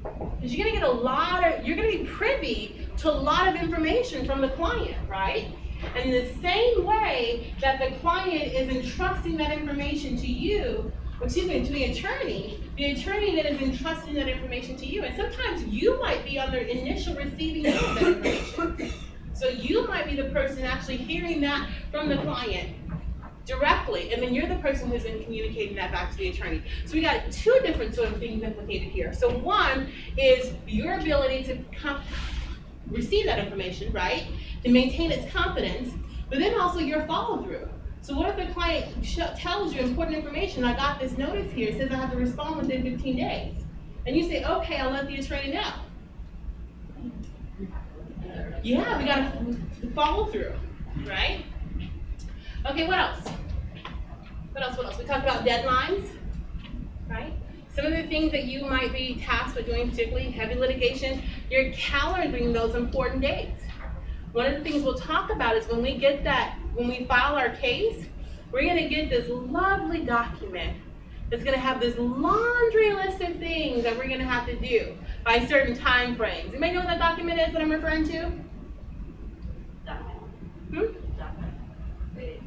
Because you're gonna get you're gonna be privy to a lot of information from the client, right? And in the same way that the client is entrusting that information to you, to the attorney then is entrusting that information to you. And sometimes you might be on the initial receiving end of that information. So you might be the person actually hearing that from the client directly, and then you're the person who's then communicating that back to the attorney. So we got two different sort of things implicated here. So one is your ability to receive that information, right? To maintain its confidence, but then also your follow through. So what if the client tells you important information? I got this notice here, it says I have to respond within 15 days. And you say, okay, I'll let the attorney know. Yeah, we got to follow through, right? Okay, what else? What else? We talked about deadlines, right? Some of the things that you might be tasked with doing, particularly heavy litigation, you're calendaring those important dates. One of the things we'll talk about is when we file our case, we're gonna get this lovely document that's gonna have this laundry list of things that we're gonna have to do by certain time frames. Anybody know what that document is that I'm referring to?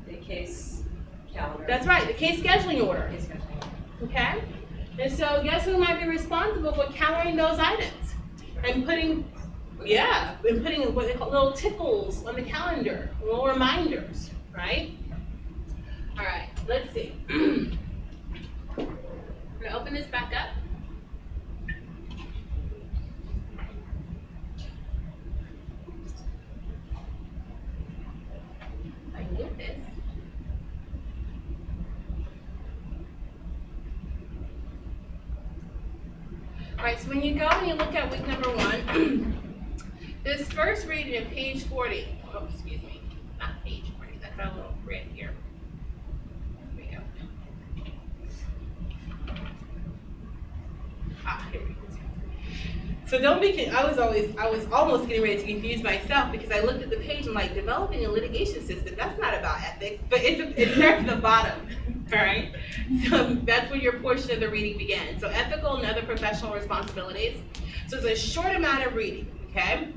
The case calendar. That's right, the case scheduling order. Case scheduling. Okay? And so guess who might be responsible for calendaring those items and putting what they call little tickles on the calendar, little reminders, right? All right, let's see. I'm gonna open this back up. I can get this. All right, so when you go and you look at week number 1, this first reading of page 40, oh, excuse me, not page 40, that got a little red here. There we go. Here we go. So don't be, I was almost getting ready to confuse myself because I looked at the page and like, developing a litigation system, that's not about ethics, but it starts at the bottom, all right? So that's where your portion of the reading begins. So ethical and other professional responsibilities. So it's a short amount of reading, okay?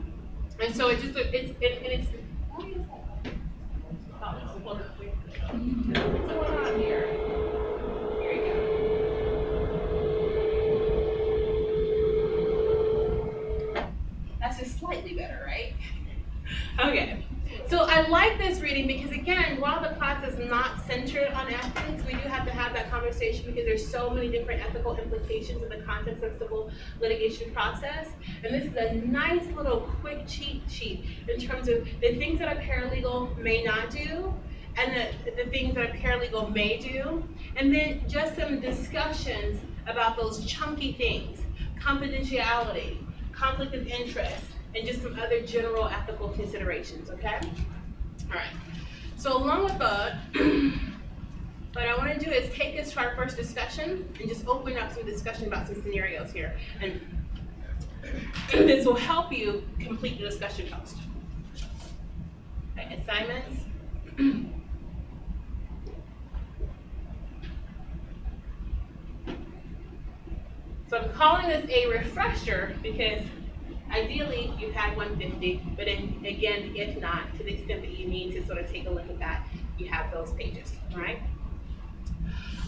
And so it's why is that? Oh, hold on, wait. What's going on here? Here you go. That's just slightly better, right? Okay. So I like this reading because, again, while the class is not centered on ethics, we do have to have that conversation because there's so many different ethical implications in the context of civil litigation process. And this is a nice little quick cheat sheet in terms of the things that a paralegal may not do and the things that a paralegal may do. And then just some discussions about those chunky things, confidentiality, conflict of interest, and just some other general ethical considerations, okay? All right, so along with that, what I wanna do is take us to our first discussion and just open up some discussion about some scenarios here. And this will help you complete the discussion post. Okay, assignments. So I'm calling this a refresher because ideally, you've had 150, but again, if not, to the extent that you need to sort of take a look at that, you have those pages, all right?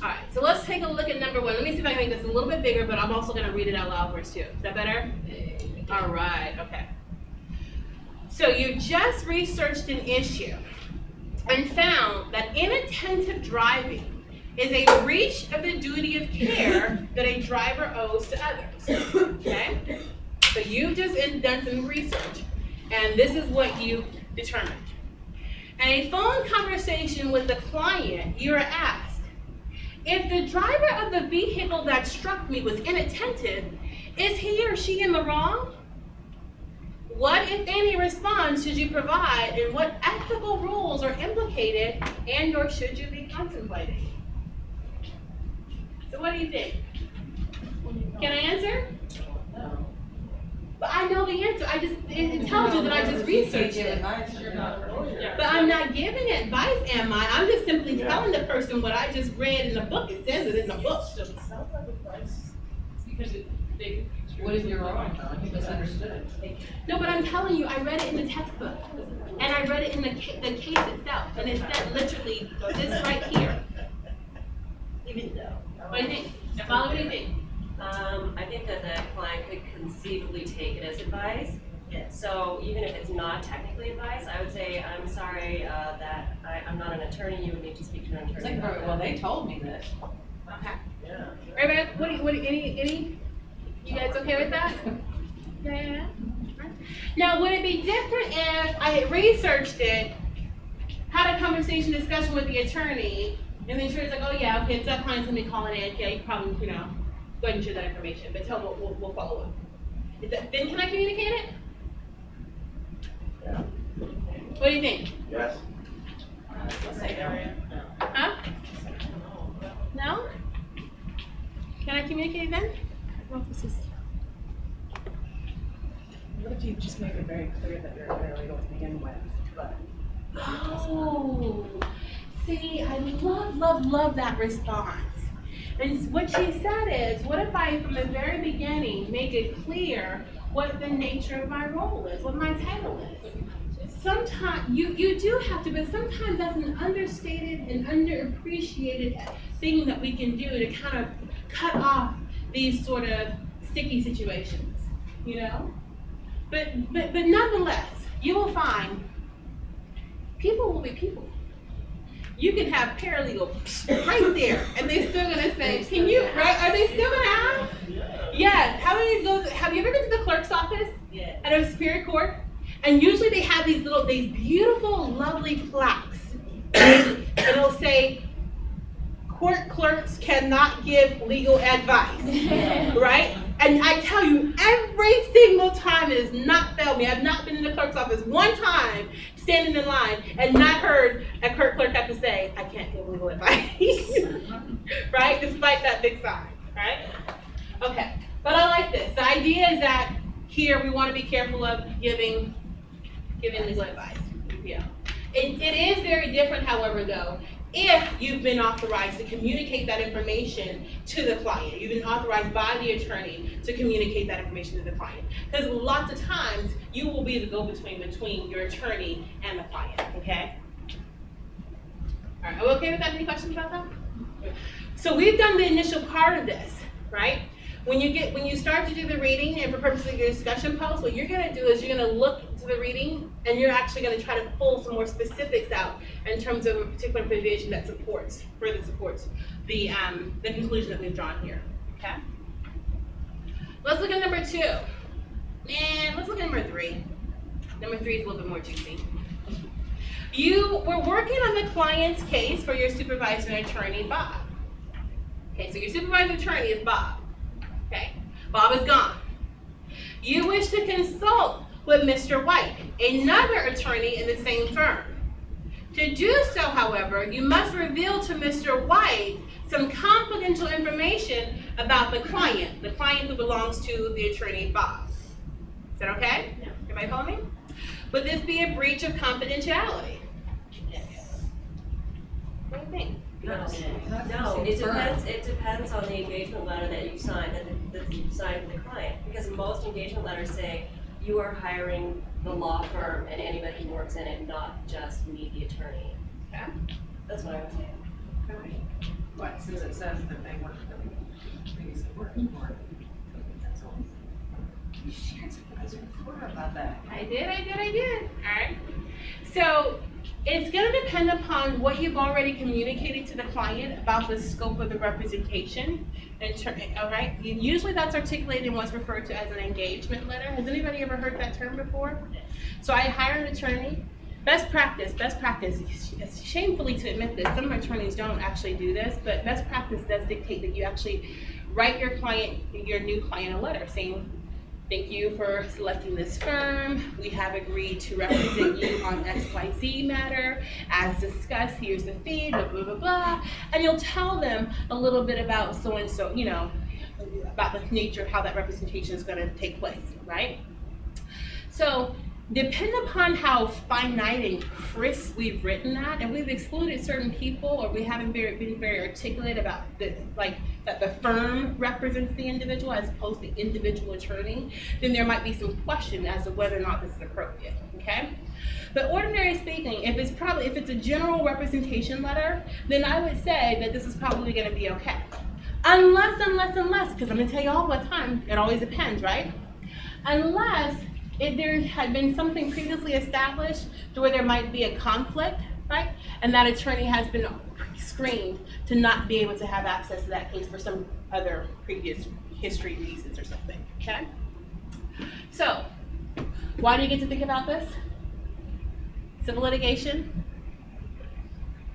All right, so let's take a look at number one. Let me see if I can make this a little bit bigger, but I'm also gonna read it out loud for us too. Is that better? All right, okay. So you just researched an issue and found that inattentive driving is a breach of the duty of care that a driver owes to others, okay? So you've just done some research, and this is what you determined. In a phone conversation with the client, you are asked, if the driver of the vehicle that struck me was inattentive, is he or she in the wrong? What, if any, response should you provide, and what ethical rules are implicated and or should you be contemplating? So what do you think? Can I answer? No. But I know the answer. It tells you that I just researched it. But I'm not giving advice, am I? I'm just simply telling the person what I just read in the book. It says it in the book. Sounds like advice. Because what if you're wrong? You misunderstood. No, but I'm telling you, I read it in the textbook. And I read it in the case itself. And it said literally this right here. Even though. What do you think? Follow, what do you think? I think that the client could conceivably take it as advice. Yes. So even if it's not technically advice, I would say, I'm sorry that I'm not an attorney, you would need to speak to an attorney. It's like, well, they told me this. Okay. Yeah. Everybody, any, you guys okay with that? Yeah. Now, would it be different if I had researched it, had a conversation, discussion with the attorney, and the attorney's like, oh yeah, okay, it's that client's gonna be calling in, yeah, you probably, go ahead and share that information, but tell them we'll follow up. Then can I communicate it? Yeah. What do you think? Yes. Huh? No? Can I communicate it then? Well, this is. What if you just make it very clear that you're a paralegal to begin with, but. Oh, see, I love that response. And what she said is, what if I, from the very beginning, make it clear what the nature of my role is, what my title is? Sometimes, you do have to, but sometimes that's an understated and underappreciated thing that we can do to kind of cut off these sort of sticky situations, But nonetheless, you will find people will be people. You can have paralegal right there, and they're still gonna say, "Can you?" Right? Are they still gonna ask? Yes. Have you ever been to the clerk's office at a Superior Court? And usually they have these beautiful, lovely plaques, and it'll say, "Court clerks cannot give legal advice," right? And I tell you, every single time it has not failed me. I've not been in the clerk's office one time, standing in line, and not heard a clerk have to say, "I can't give legal advice," right? Despite that big sign, right? Okay, but I like this. The idea is that here we want to be careful of giving legal advice. Yeah. It is very different, however, though, if you've been authorized to communicate that information to the client. You've been authorized by the attorney to communicate that information to the client. Because lots of times, you will be the go-between between your attorney and the client, okay? All right, are we okay with that? Any questions about that? So we've done the initial part of this, right? When you start to do the reading, and for purposes of your discussion post, what you're gonna do is you're gonna look to the reading, and you're actually gonna try to pull some more specifics out in terms of a particular provision that further supports the conclusion that we've drawn here, okay? Let's look at number 2. And let's look at number 3. Number 3 is a little bit more juicy. You were working on the client's case for your supervisor and attorney, Bob. Okay, so your supervisor attorney is Bob. Okay, Bob is gone. You wish to consult with Mr. White, another attorney in the same firm. To do so, however, you must reveal to Mr. White some confidential information about the client who belongs to the attorney Bob. Is that okay? Yeah. Everybody follow me? Would this be a breach of confidentiality? Yes. What do you think? No, it depends on the engagement letter that you signed, that you signed with the client. Because most engagement letters say you are hiring the law firm and anybody who works in it, not just me, the attorney. Okay. That's what I was saying. What, since it says that they work for the things that work for. You shared something as a reporter about that. I did. All right. So it's going to depend upon what you've already communicated to the client about the scope of the representation. All right. Usually that's articulated in what's referred to as an engagement letter. Has anybody ever heard that term before? So I hire an attorney. Best practice. It's shamefully to admit this. Some attorneys don't actually do this, but best practice does dictate that you actually write your new client a letter saying, thank you for selecting this firm. We have agreed to represent you on XYZ matter. As discussed, here's the fee, blah, blah, blah, blah. And you'll tell them a little bit about so-and-so, about the nature of how that representation is gonna take place, right? So, depending upon how finite and crisp we've written that, and we've excluded certain people, or we haven't been very articulate about that the firm represents the individual as opposed to the individual attorney, then there might be some question as to whether or not this is appropriate, okay? But ordinarily speaking, if it's a general representation letter, then I would say that this is probably gonna be okay. Unless, because I'm gonna tell you all the time, it always depends, right? Unless if there had been something previously established to where there might be a conflict, right? And that attorney has been screened to not be able to have access to that case for some other previous history reasons or something, okay? So, why do you get to think about this? Civil litigation.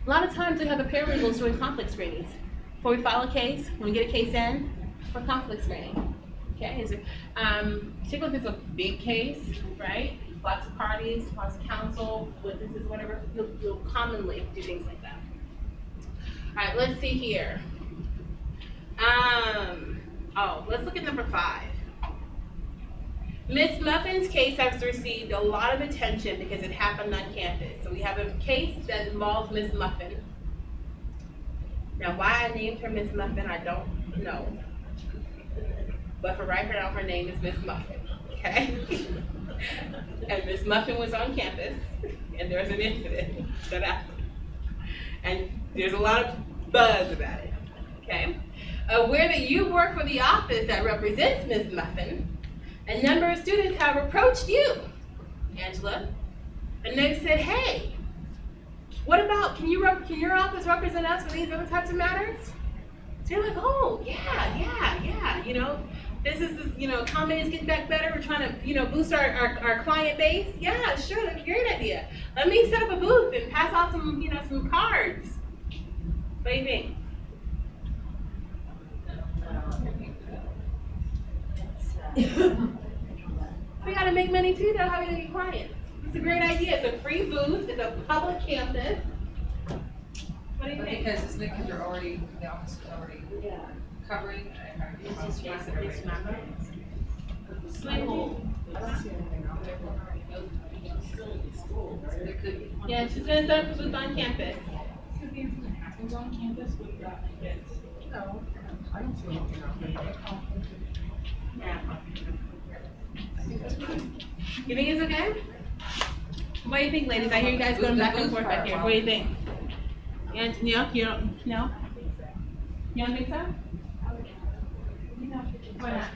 A lot of times we have a paralegals doing conflict screenings. Before we file a case, when we get a case in, we're conflict screening. Okay, particularly if it's a big case, right? Lots of parties, lots of counsel, witnesses, whatever, you'll commonly do things like that. All right, let's see here. Let's look at number 5. Miss Muffin's case has received a lot of attention because it happened on campus. So we have a case that involves Miss Muffin. Now, why I named her Miss Muffin, I don't know. But for right now, her name is Miss Muffin, okay? And Miss Muffin was on campus, and there's an incident that happened. And there's a lot of buzz about it, okay? Aware that you work for the office that represents Miss Muffin, a number of students have approached you, Angela, and they've said, hey, what about, can your office represent us for these other types of matters? So you're like, oh, yeah, this is, economy is getting back better. We're trying to, boost our client base. Yeah, sure, that's a great idea. Let me set up a booth and pass out some, some cards. What do you think? We gotta make money too, though. How are we gonna get clients? It's a great idea. It's a free booth. It's a public campus. What do you think? Because it's because you're already, the office is already covering. It's just basically Swingle. I don't see anything out there. Yeah, she's gonna set up a booth on campus. Because the incident happens on campus with the kids. No, I don't see anything out there. You think it's okay? What do you think, ladies? I hear you guys going back and forth back here. What do you think? And no, you don't. No. You don't think so? Why not?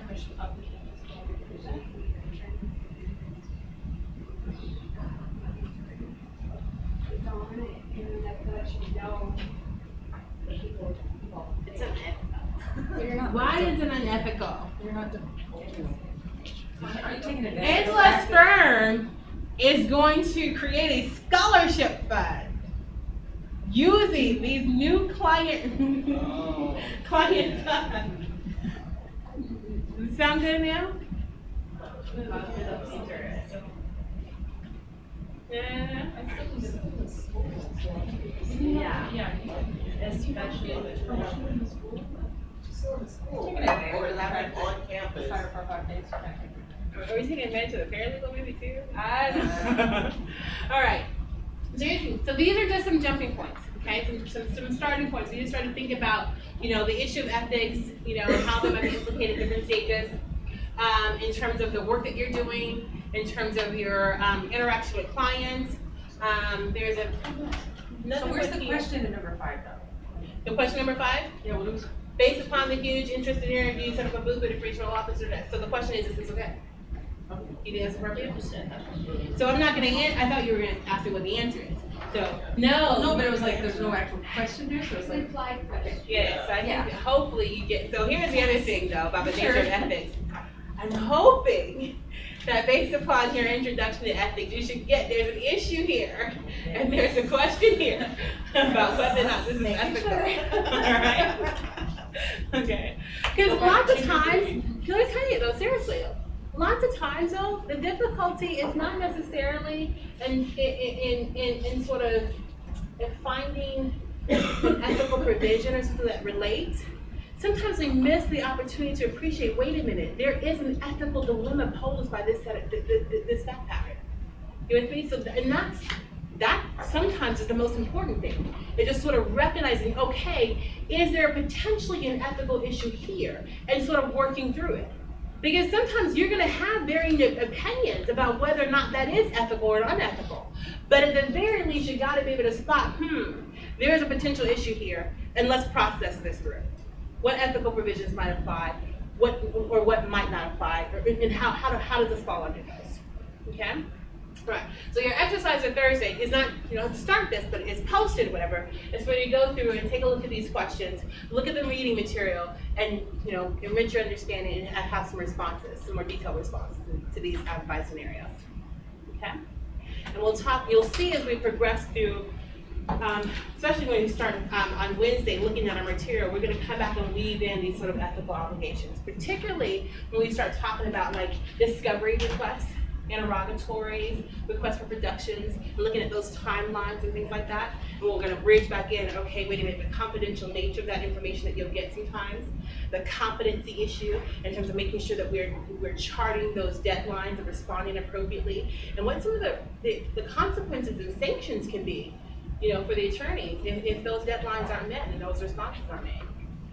It's unethical. Why is it unethical? You're not Are you taking advantage of Angela's firm is going to create a scholarship fund using these new client funds. Does it sound good now? Yeah. Yeah. Especially with Or have it on campus. for 5 days? Are we taking advantage of the paralegal maybe too? I don't know. All right. So these are just some jumping points, okay? Some starting points. We just start to think about, the issue of ethics, and how they might be implicated at different stages, in terms of the work that you're doing, in terms of your interaction with clients. There's another So where's one the here. question in number 5 though? The question number 5? Yeah, what was? Based upon the huge interest in your review, set up a booth with a regional officer. So the question is this okay? You think that's appropriate? So I'm not gonna I thought you were gonna ask me what the answer is. So, no. No, but it was like, there's no actual question there, so it's like. Implied question. Yeah, so I think Yeah. that hopefully you get, so here's the other thing though about the nature Sure. of ethics. I'm hoping that based upon your introduction to ethics, you should get, there's an issue here, and there's a question here about whether or not this is ethical. Alright? Okay. Because lots of times, can I tell you though, seriously, lots of times though, the difficulty is not necessarily in sort of in finding an ethical provision or something that relates. Sometimes we miss the opportunity to appreciate, wait a minute, there is an ethical dilemma posed by this fact pattern. You with me? So, and that sometimes is the most important thing. It's just sort of recognizing, okay, is there potentially an ethical issue here? And sort of working through it. Because sometimes you're gonna have varying opinions about whether or not that is ethical or unethical. But at the very least, you gotta be able to spot, there is a potential issue here, and let's process this through. What ethical provisions might apply, what might not apply, and how does this fall under those, okay? Right, so your exercise for Thursday is not, to start this, but it's posted or whatever. It's for you to go through and take a look at these questions, look at the reading material, and, enrich your understanding and have some responses, some more detailed responses to these advice scenarios, okay? And we'll talk, you'll see as we progress through, especially when we start on Wednesday looking at our material, we're going to come back and weave in these sort of ethical obligations, particularly when we start talking about like discovery requests, interrogatories, requests for productions, and looking at those timelines and things like that. And we're going to bridge back in, okay, wait a minute, the confidential nature of that information that you'll get sometimes, the competency issue in terms of making sure that we're charting those deadlines and responding appropriately, and what some of the consequences and sanctions can be, for the attorneys if those deadlines aren't met and those responses aren't made.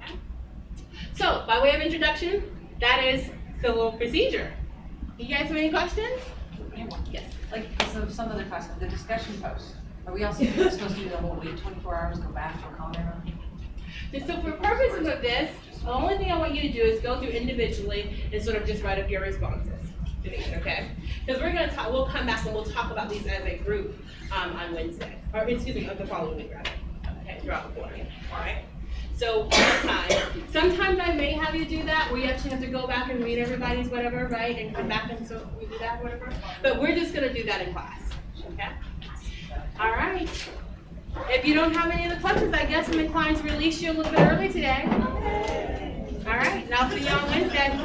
Okay? So, by way of introduction, that is civil procedure. You guys have any questions? Yes. Like, so some other class, the discussion post, are we also supposed to do the whole week, 24 hours, go back to a comment on it? So for purposes of this, the only thing I want you to do is go through individually and sort of just write up your responses to these, okay? Because we'll come back and we'll talk about these as a group on Wednesday, or excuse me, the following week rather, okay, throughout the quarter, all right? So sometimes I may have you do that, where you actually have to go back and read everybody's whatever, right, and come back and so we do that, whatever. But we're just gonna do that in class, okay? All right. If you don't have any other questions, I guess I'm inclined to release you a little bit early today. All right, and I'll see you on Wednesday.